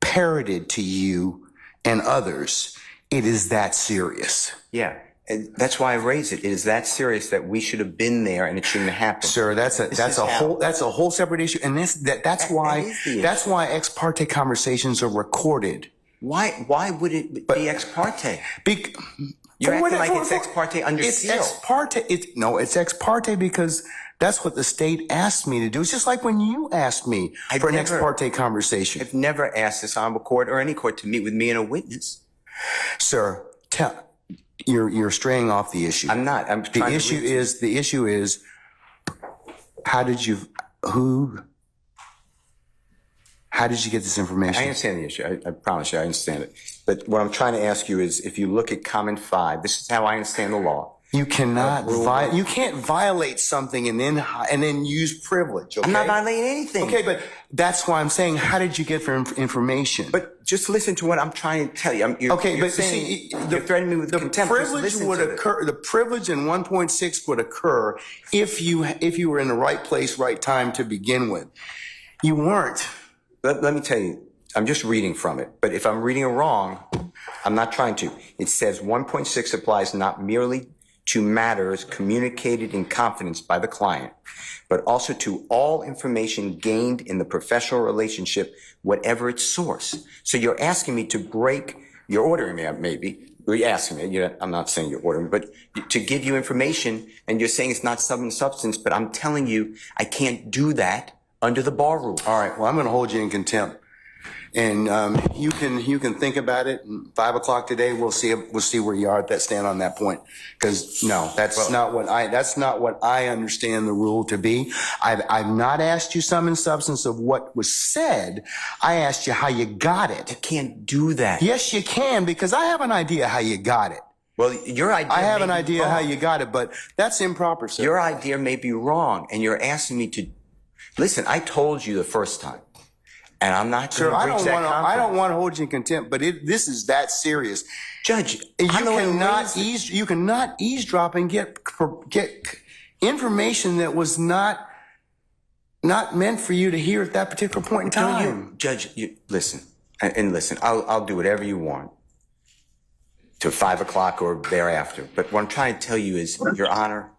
parroted to you and others. It is that serious. Yeah. And that's why I raised it. It is that serious that we should have been there and it shouldn't have happened. Sir, that's a whole separate issue. And that's why ex parte conversations are recorded. Why would it be ex parte? You're acting like it's ex parte under seal. It's ex parte. It's ex parte because that's what the state asked me to do. It's just like when you asked me for an ex parte conversation. I've never asked this honorable court or any court to meet with me and a witness. Sir, you're straying off the issue. I'm not. The issue is how did you get this information? I understand the issue. I promise you I understand it. But what I'm trying to ask you is, if you look at comment 5, this is how I understand the law. You cannot you can't violate something and then use privilege. Okay? I'm not violating anything. Okay, but that's why I'm saying, how did you get the information? But just listen to what I'm trying to tell you. You're threatening me with contempt. The privilege in 1.6 would occur if you were in the right place, right time to begin with. You weren't. Let me tell you. I'm just reading from it. But if I'm reading it wrong, I'm not trying to. It says 1.6 applies not merely to matters communicated in confidence by the client, but also to all information gained in the professional relationship, whatever its source. So you're asking me to break, you're ordering me, maybe, you're asking me, I'm not saying you're ordering me, but to give you information, and you're saying it's not substance, but I'm telling you I can't do that under the bar rule. All right, well, I'm going to hold you in contempt. And you can think about it. 5 o'clock today, we'll see where you are at that stand on that point. Because no, that's not what I understand the rule to be. I've not asked you sum and substance of what was said. I asked you how you got it. You can't do that. Yes, you can, because I have an idea how you got it. Well, your idea. I have an idea how you got it, but that's improper, sir. Your idea may be wrong, and you're asking me to listen. I told you the first time. And I'm not going to breach that confidence. I don't want to hold you in contempt, but this is that serious. Judge, you cannot eavesdrop and get information that was not meant for you to hear at that particular point in time. Judge, listen, and listen, I'll do whatever you want to 5 o'clock or thereafter. But what I'm trying to tell you is, Your Honor,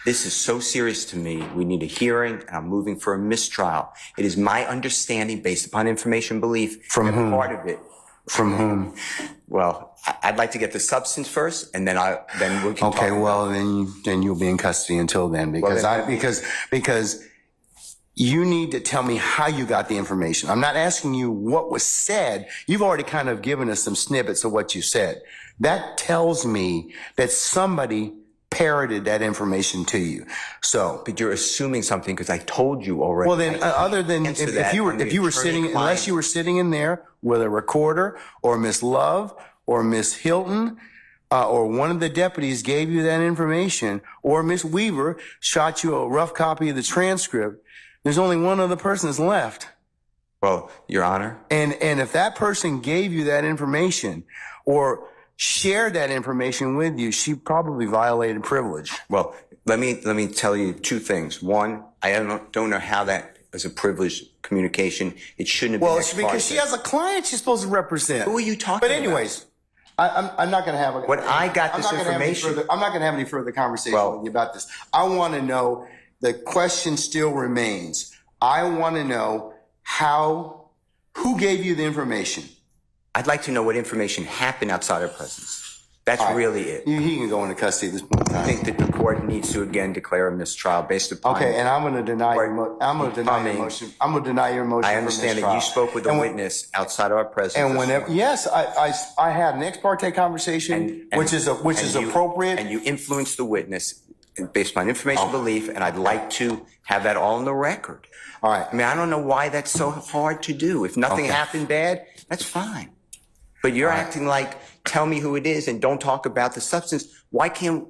this is so serious to me. We need a hearing, and I'm moving for a mistrial. It is my understanding, based upon information belief, from whom? Part of it. From whom? Well, I'd like to get the substance first, and then we can. Okay, well, then you'll be in custody until then, because you need to tell me how you got the information. I'm not asking you what was said. You've already kind of given us some snippets of what you said. That tells me that somebody parroted that information to you. So, but you're assuming something because I told you already. Well, then, other than if you were sitting, unless you were sitting in there with a recorder or Miss Love or Miss Hilton or one of the deputies gave you that information, or Miss Weaver shot you a rough copy of the transcript, there's only one other person that's left. Well, Your Honor. And if that person gave you that information or shared that information with you, she probably violated privilege. Well, let me tell you two things. One, I don't know how that is a privileged communication. It shouldn't have been. Well, it's because she has a client she's supposed to represent. Who are you talking But anyways, I'm not going to have a. When I got this information, I'm not going to have any further conversation with you about this. I want to know. The question still remains. I want to know who gave you the information. I'd like to know what information happened outside our presence. That's really it. He can go into custody at this point in time. I think that the court needs to again declare a mistrial based upon. Okay, and I'm going to deny your motion. I'm going to deny your motion. I understand that you spoke with a witness outside of our presence. And whenever, yes, I had an ex parte conversation, which is appropriate. And you influenced the witness based upon information belief, and I'd like to have that all on the record. All right. I mean, I don't know why that's so hard to do. If nothing happened bad, that's fine. But you're acting like, tell me who it is and don't talk about the substance. Why can't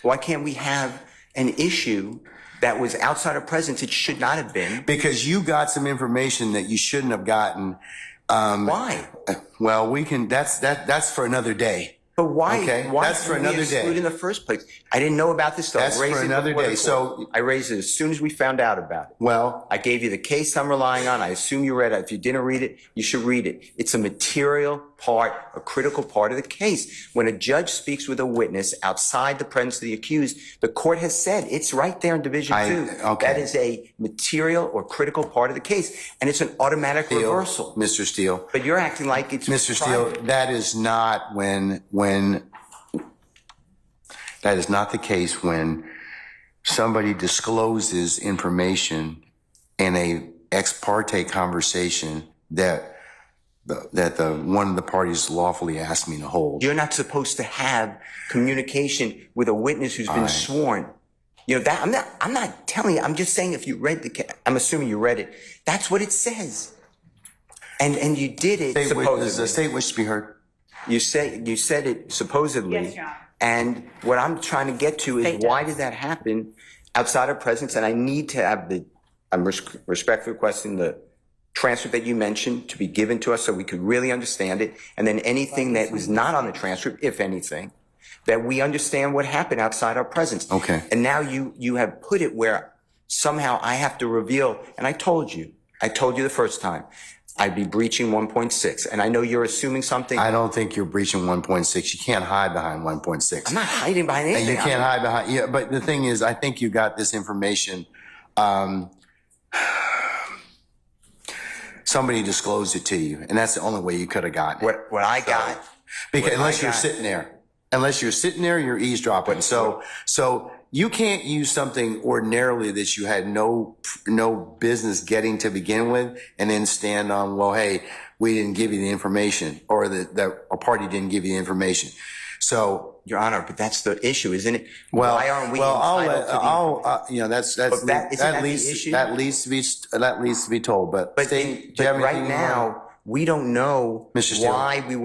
we have an issue that was outside of presence? It should not have been. Because you got some information that you shouldn't have gotten. Why? Well, that's for another day. But why? Okay, why that's for another day. In the first place, I didn't know about this stuff. That's for another day. So I raised it as soon as we found out about it. Well, I gave you the case I'm relying on. I assume you read it. If you didn't read it, you should read it. It's a material part, a critical part of the case. When a judge speaks with a witness outside the presence of the accused, the court has said it's right there in Division 2. Okay. That is a material or critical part of the case, and it's an automatic reversal. Mr. Steele. But you're acting like it's Mr. Steele, that is not that is not the case when somebody discloses information in a ex parte conversation that one of the parties lawfully asked me to hold. You're not supposed to have communication with a witness who's been sworn. You know that I'm not telling you. I'm just saying if you read I'm assuming you read it. That's what it says. And you did it supposedly. Does the state wish to be heard? You said it supposedly. Yes, Your Honor. And what I'm trying to get to is why did that happen outside of presence? And I need to have I'm respectfully requesting the transcript that you mentioned to be given to us so we could really understand it. And then anything that was not on the transcript, if anything, that we understand what happened outside our presence. Okay. And now you have put it where somehow I have to reveal, and I told you the first time, I'd be breaching 1.6. And I know you're assuming something. I don't think you're breaching 1.6. You can't hide behind 1.6. I'm not hiding behind anything. And you can't hide behind, yeah, but the thing is, I think you got this information. Somebody disclosed it to you, and that's the only way you could have gotten it. What I got. Because unless you're sitting there, you're eavesdropping. So you can't use something ordinarily that you had no business getting to begin with, and then stand on, well, hey, we didn't give you the information, or that a party didn't give you the information. So, Your Honor, but that's the issue, isn't it? Well, why aren't we that leads to be told. But right now, we don't know why we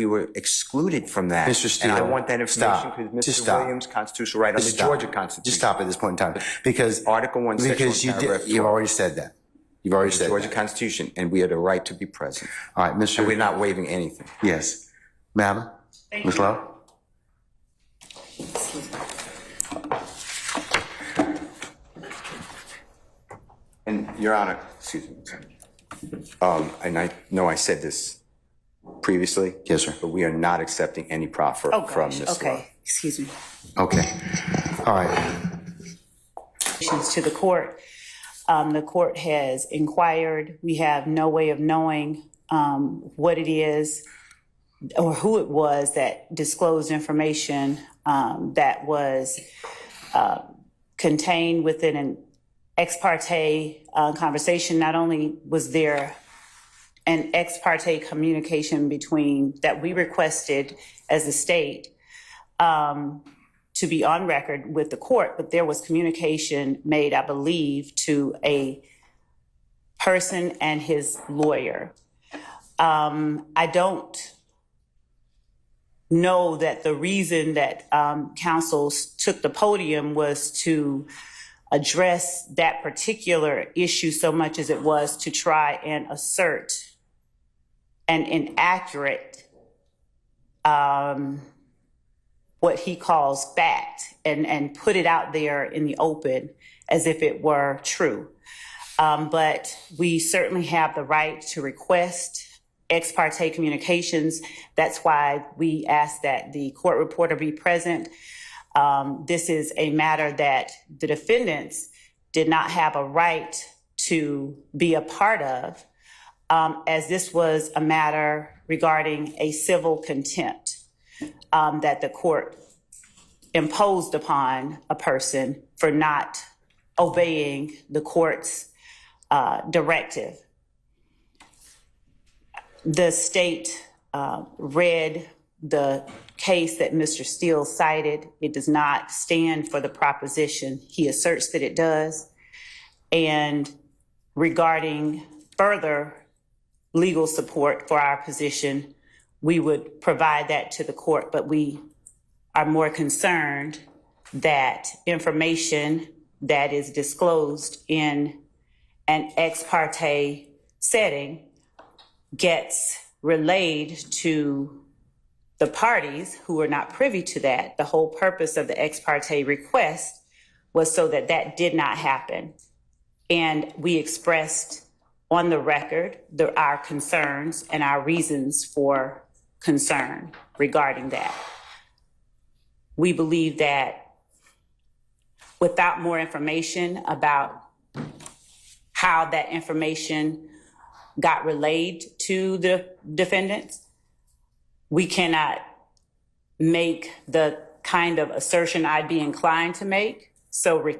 were excluded from that. Mr. Steele, and I want that information because Mr. Williams' constitutional right on the Georgia Constitution. Just stop at this point in time, because Article 1, Section 1, you've already said that. You've already said Georgia that. Constitution, and we have the right to be present. All right, Mr. And we're not waiving anything. Yes, Madam, Ms. Love. And Your Honor, excuse me. And I know I said this previously. Yes, sir. But we are not accepting any proffer from Ms. Love. Okay, excuse me. Okay. All right. To the court. The court has inquired. We have no way of knowing what it is or who it was that disclosed information that was contained within an ex parte conversation. Not only was there an ex parte communication that we requested as a state to be on record with the court, but there was communication made, I believe, to a person and his lawyer. I don't know that the reason that counsel took the podium was to address that particular issue so much as it was to try and assert an inaccurate, what he calls fact, and put it out there in the open as if it were true. But we certainly have the right to request ex parte communications. That's why we ask that the court reporter be present. This is a matter that the defendants did not have a right to be a part of, as this was a matter regarding a civil contempt that the court imposed upon a person for not obeying the court's directive. The state read the case that Mr. Steele cited. It does not stand for the proposition he asserts that it does. And regarding further legal support for our position, we would provide that to the court, but we are more concerned that information that is disclosed in an ex parte setting gets relayed to the parties who are not privy to that. The whole purpose of the ex parte request was so that that did not happen. And we expressed on the record our concerns and our reasons for concern regarding that. We believe that without more information about how that information got relayed to the defendants, we cannot make the kind of assertion I'd be inclined to make. So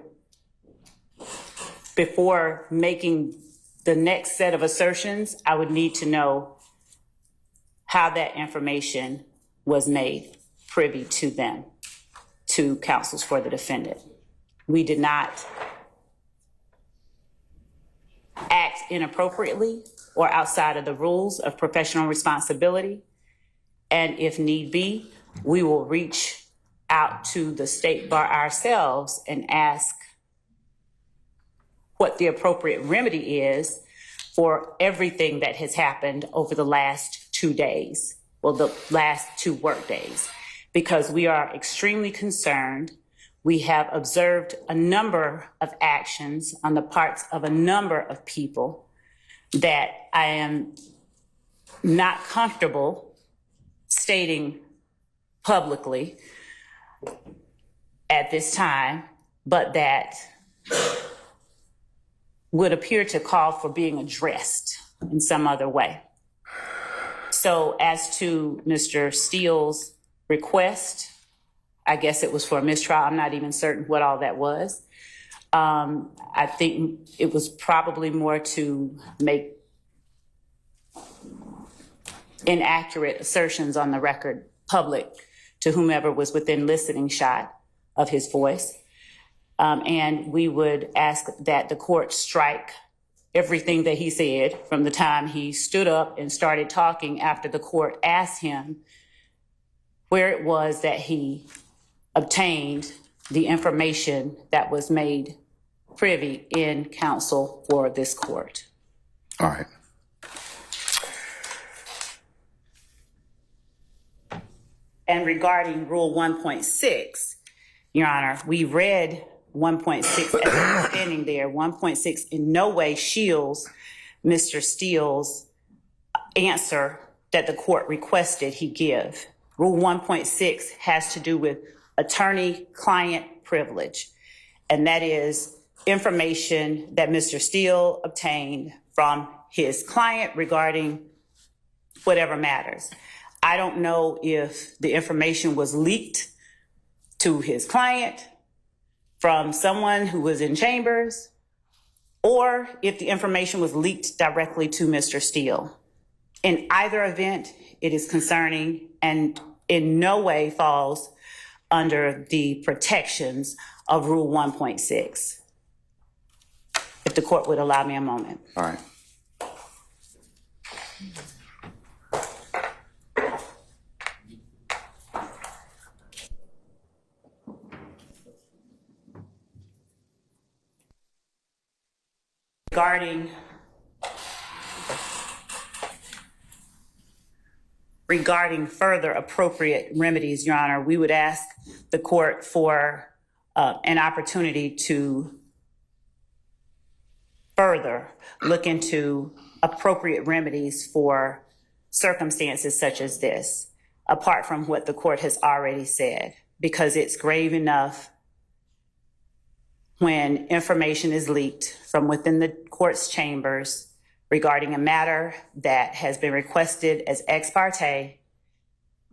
before making the next set of assertions, I would need to know how that information was made privy to them, to counsels for the defendant. We did not act inappropriately or outside of the rules of professional responsibility. And if need be, we will reach out to the state bar ourselves and ask what the appropriate remedy is for everything that has happened over the last 2 days, well, the last 2 work days, because we are extremely concerned. We have observed a number of actions on the parts of a number of people that I am not comfortable stating publicly at this time, but that would appear to call for being addressed in some other way. So as to Mr. Steele's request, I guess it was for a mistrial. I'm not even certain what all that was. I think it was probably more to make inaccurate assertions on the record public to whomever was within listening shot of his voice. And we would ask that the court strike everything that he said from the time he stood up and started talking after the court asked him where it was that he obtained the information that was made privy in counsel for this court. All right. And regarding Rule 1.6, Your Honor, we read 1.6 as standing there. 1.6 in no way shields Mr. Steele's answer that the court requested he give. Rule 1.6 has to do with attorney-client privilege, and that is information that Mr. Steele obtained from his client regarding whatever matters. I don't know if the information was leaked to his client from someone who was in chambers, or if the information was leaked directly to Mr. Steele. In either event, it is concerning and in no way falls under the protections of Rule 1.6. If the court would allow me a moment. All right. regarding further appropriate remedies, Your Honor, we would ask the court for an opportunity to further look into appropriate remedies for circumstances such as this, apart from what the court has already said, because it's grave enough when information is leaked from within the court's chambers regarding a matter that has been requested as ex parte,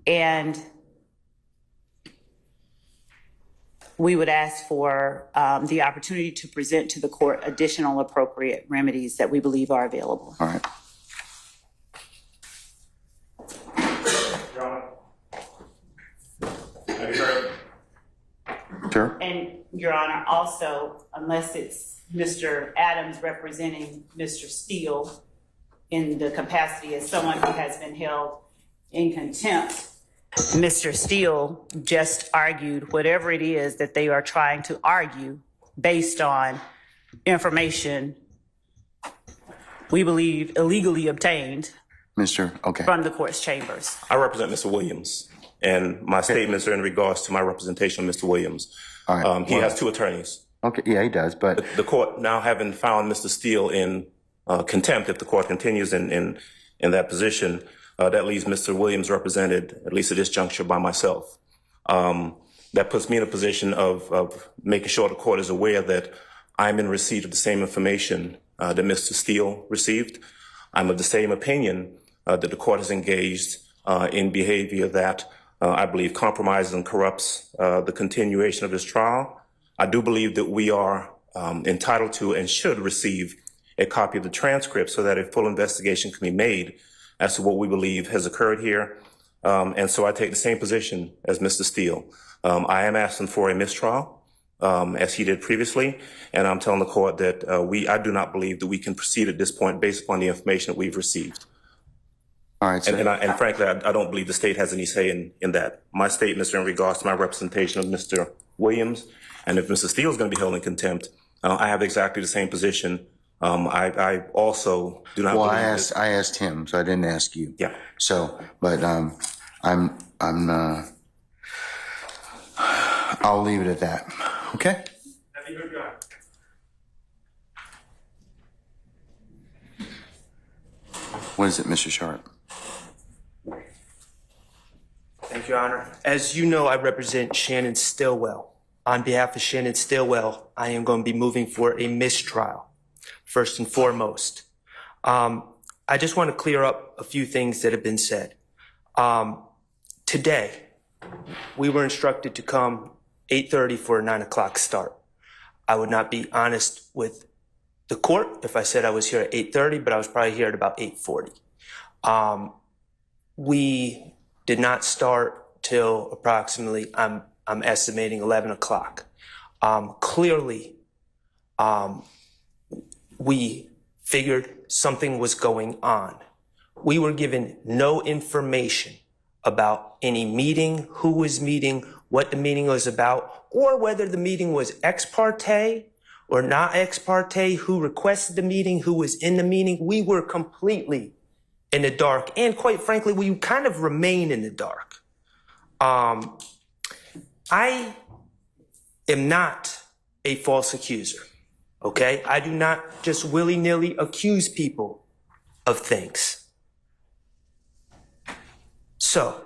and we would ask for the opportunity to present to the court additional appropriate remedies that we believe are available. All right. Sure. And Your Honor, also, unless it's Mr. Adams representing Mr. Steele in the capacity as someone who has been held in contempt, Mr. Steele just argued whatever it is that they are trying to argue based on information we believe illegally obtained from the court's chambers. I represent Mr. Williams, and my statements are in regards to my representation of Mr. Williams. All right. He has two attorneys. Okay, yeah, he does, but The court now having found Mr. Steele in contempt, if the court continues in that position, that leaves Mr. Williams represented, at least at this juncture, by myself. That puts me in a position of making sure the court is aware that I'm in receipt of the same information that Mr. Steele received. I'm of the same opinion that the court has engaged in behavior that I believe compromises and corrupts the continuation of this trial. I do believe that we are entitled to and should receive a copy of the transcript so that a full investigation can be made as to what we believe has occurred here. And so I take the same position as Mr. Steele. I am asking for a mistrial, as he did previously, and I'm telling the court that I do not believe that we can proceed at this point based upon the information that we've received. all right. So, And frankly, I don't believe the state has any say in that. My statements are in regards to my representation of Mr. Williams, and if Mr. Steele is going to be held in contempt, I have exactly the same position. I also do not. well, believe I asked him, so I didn't ask you. Yeah. So, but I'll leave it at that. Okay. What is it, Mr. Sharp? Thank you, Your Honor. As you know, I represent Shannon Stillwell. On behalf of Shannon Stillwell, I am going to be moving for a mistrial, first and foremost. I just want to clear up a few things that have been said. Today, we were instructed to come 8:30 for a 9 o'clock start. I would not be honest with the court if I said I was here at 8:30, but I was probably here at about 8:40. We did not start till approximately, I'm estimating 11 o'clock. Clearly, we figured something was going on. We were given no information about any meeting, who was meeting, what the meeting was about, or whether the meeting was ex parte or not ex parte, who requested the meeting, who was in the meeting. We were completely in the dark. And quite frankly, we kind of remain in the dark. I am not a false accuser, okay? I do not just willy-nilly accuse people of things. So,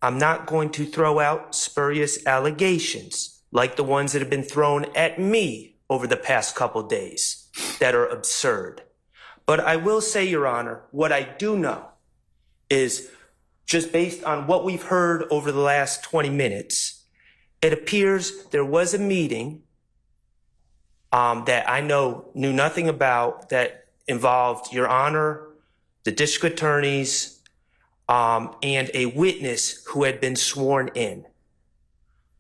I'm not going to throw out spurious allegations like the ones that have been thrown at me over the past couple days that are absurd. But I will say, Your Honor, what I do know is just based on what we've heard over the last 20 minutes, it appears there was a meeting that I knew nothing about that involved Your Honor, the district attorneys, and a witness who had been sworn in.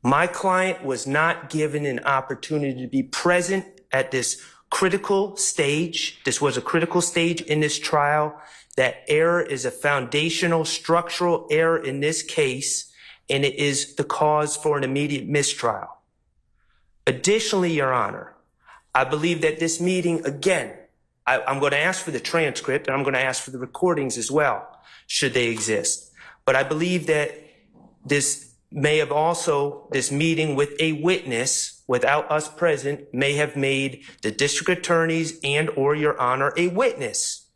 My client was not given an opportunity to be present at this critical stage. This was a critical stage in this trial. That error is a foundational structural error in this case, and it is the cause for an immediate mistrial. Additionally, Your Honor, I believe that this meeting, again, I'm going to ask for the transcript, and I'm going to ask for the recordings as well, should they exist. But I believe that this meeting with a witness without us present may have made the district attorneys and or your honor a witness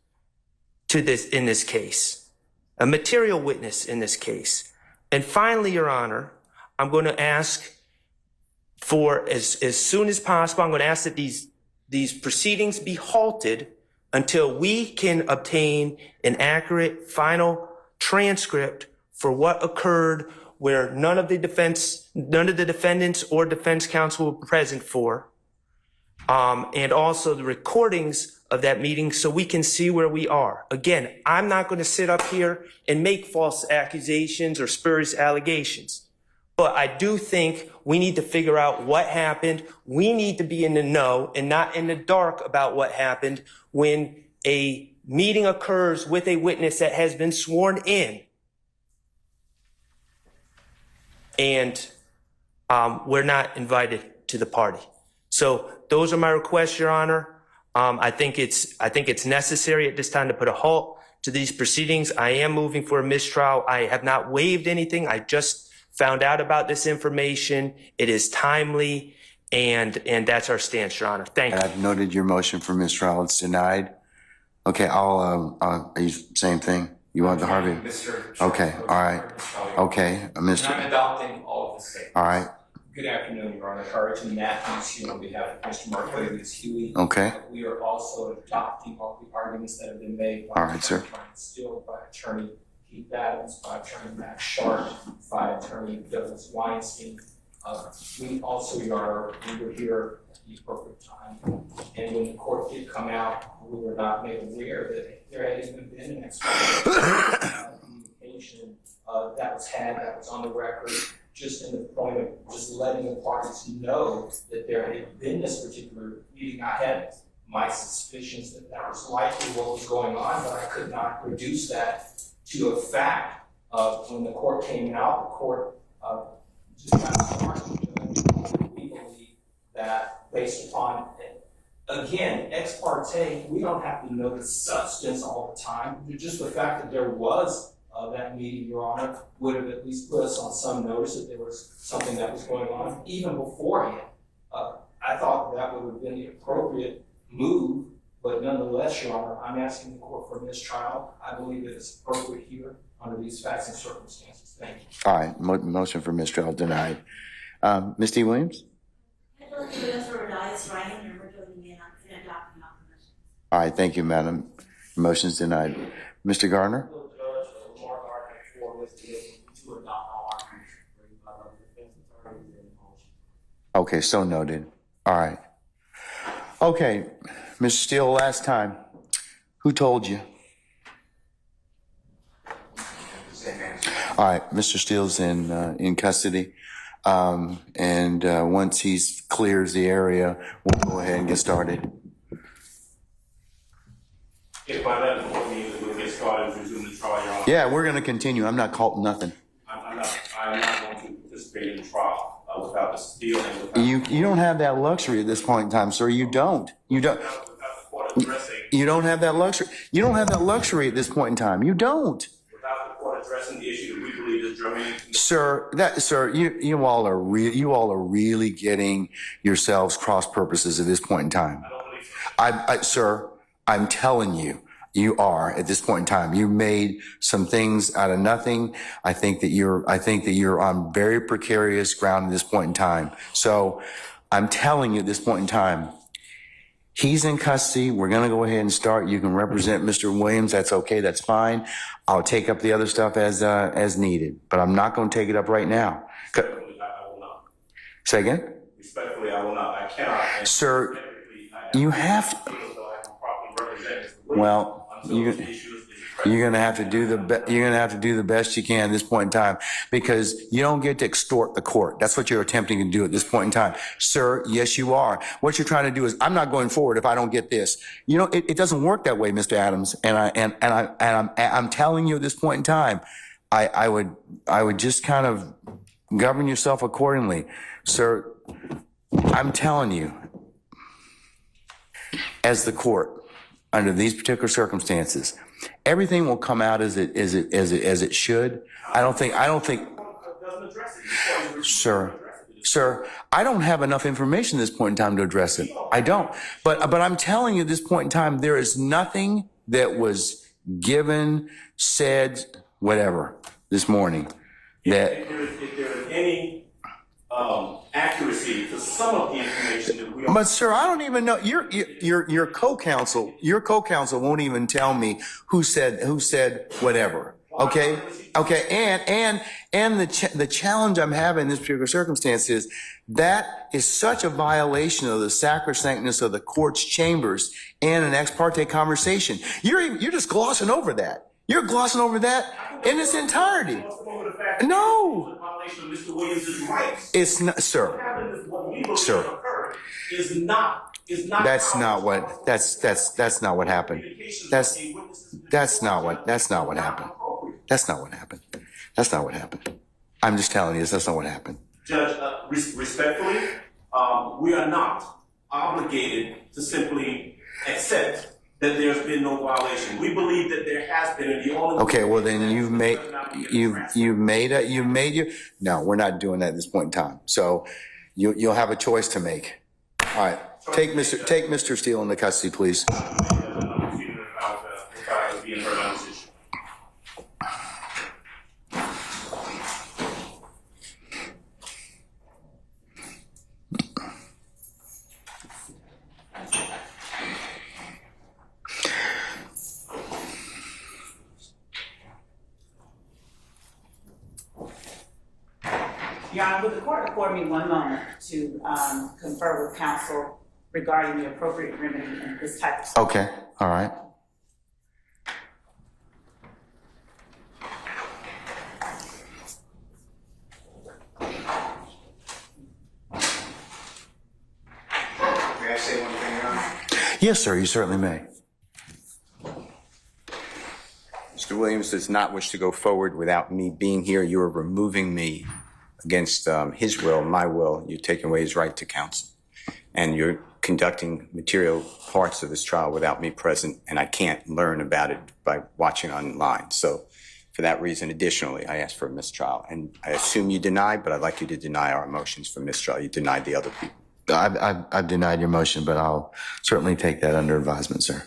to this in this case, a material witness in this case. And finally, your honor, I'm going to ask for as soon as possible, I'm going to ask that these proceedings be halted until we can obtain an accurate final transcript for what occurred where none of the defendants or defense counsel were present for, and also the recordings of that meeting so we can see where we are. Again, I'm not going to sit up here and make false accusations or spurious allegations, but I do think we need to figure out what happened. We need to be in the know and not in the dark about what happened when a meeting occurs with a witness that has been sworn in. And we're not invited to the party. So those are my requests, Your Honor. I think it's necessary at this time to put a halt to these proceedings. I am moving for a mistrial. I have not waived anything. I just found out about this information. It is timely, and that's our stance, Your Honor. Thank you. I've noted your motion for mistrial. It's denied. Okay, are you same thing? You want the Harvey? Okay, all right. Okay, Mr. And I'm adopting all of the statements. All right. Good afternoon, Your Honor. Carlton Matthews here on behalf of Mr. Mark Williams Huey. Okay. We are also adopting all the arguments that have been made by All right, sir. Steele, by Attorney Keith Adams, by Attorney Max Sharp, by Attorney Douglas Weinstein. We also, Your Honor, we were here at the appropriate time, and when the court did come out, we were not made aware that there had even been an communication that was on the record, just in the point of just letting the parties know that there had been this particular meeting. I had my suspicions that that was likely what was going on, but I could not reduce that to a fact. When the court came out, the court just got started. We believe that based upon, again, ex parte, we don't have to know the substance all the time. Just the fact that there was that meeting, Your Honor, would have at least put us on some notice that there was something that was going on even beforehand. I thought that would have been the appropriate move, but nonetheless, Your Honor, I'm asking the court for a mistrial. I believe that it's appropriate here under these facts and circumstances. Thank you. All right, motion for mistrial denied. Ms. T. Williams? All right, thank you, madam. Motion's denied. Mr. Garner? Okay, so noted. All right. Okay, Mr. Steele, last time, who told you? All right, Mr. Steele's in custody, and once he clears the area, we'll go ahead and get started. If by that point means we'll get started and resume the trial, Your Honor. Yeah, we're going to continue. I'm not calling nothing. I'm not going to participate in the trial without the Steele and without You don't have that luxury at this point in time, sir. You don't. You don't. without the court addressing. You don't have that luxury. You don't have that luxury at this point in time. You don't. Without the court addressing the issue that we believe is germane. Sir, you all are really getting yourselves cross purposes at this point in time. I don't believe so. Sir, I'm telling you, you are at this point in time. You made some things out of nothing. I think that you're on very precarious ground at this point in time. So I'm telling you at this point in time, he's in custody. We're going to go ahead and start. You can represent Mr. Williams. That's okay. That's fine. I'll take up the other stuff as needed, but I'm not going to take it up right now. Respectfully, I will not. Say again? Respectfully, I will not. I cannot. Sir, you have to. Well, you're gonna have to do the best you can at this point in time, because you don't get to extort the court. That's what you're attempting to do at this point in time, sir. Yes, you are. What you're trying to do is, I'm not going forward if I don't get this. You know, it doesn't work that way, Mr. Adams. And I'm telling you at this point in time, I would just kind of govern yourself accordingly, sir. I'm telling you, as the court, under these particular circumstances, everything will come out as it should. I don't think, Sir, I don't have enough information at this point in time to address it. I don't. But I'm telling you at this point in time, there is nothing that was given, said, whatever, this morning that. If there is any accuracy to some of the information that we are. But sir, I don't even know. Your co-counsel won't even tell me who said whatever. Okay. And the challenge I'm having in this particular circumstance is that is such a violation of the sacrosanctness of the court's chambers and an ex parte conversation. You're just glossing over that. You're glossing over that in its entirety. No. It's not, sir. That's not what happened. That's not what happened. That's not what happened. I'm just telling you, that's not what happened. Judge, respectfully, we are not obligated to simply accept that there's been no violation. We believe that there has been, and the only. Okay, well then no, we're not doing that at this point in time. So you'll have a choice to make. All right, take Mr. Steele into custody, please. Your Honor, would the court afford me one moment to confer with counsel regarding the appropriate remedy in this type of Okay, all right. May I say one thing, Your Honor? Yes, sir, you certainly may. Mr. Williams does not wish to go forward without me being here. You are removing me against his will, my will. You're taking away his right to counsel. And you're conducting material parts of this trial without me present, and I can't learn about it by watching online. So for that reason, additionally, I ask for a mistrial. And I assume you deny, but I'd like you to deny our motions for mistrial. You denied the other people. I've denied your motion, but I'll certainly take that under advisement, sir.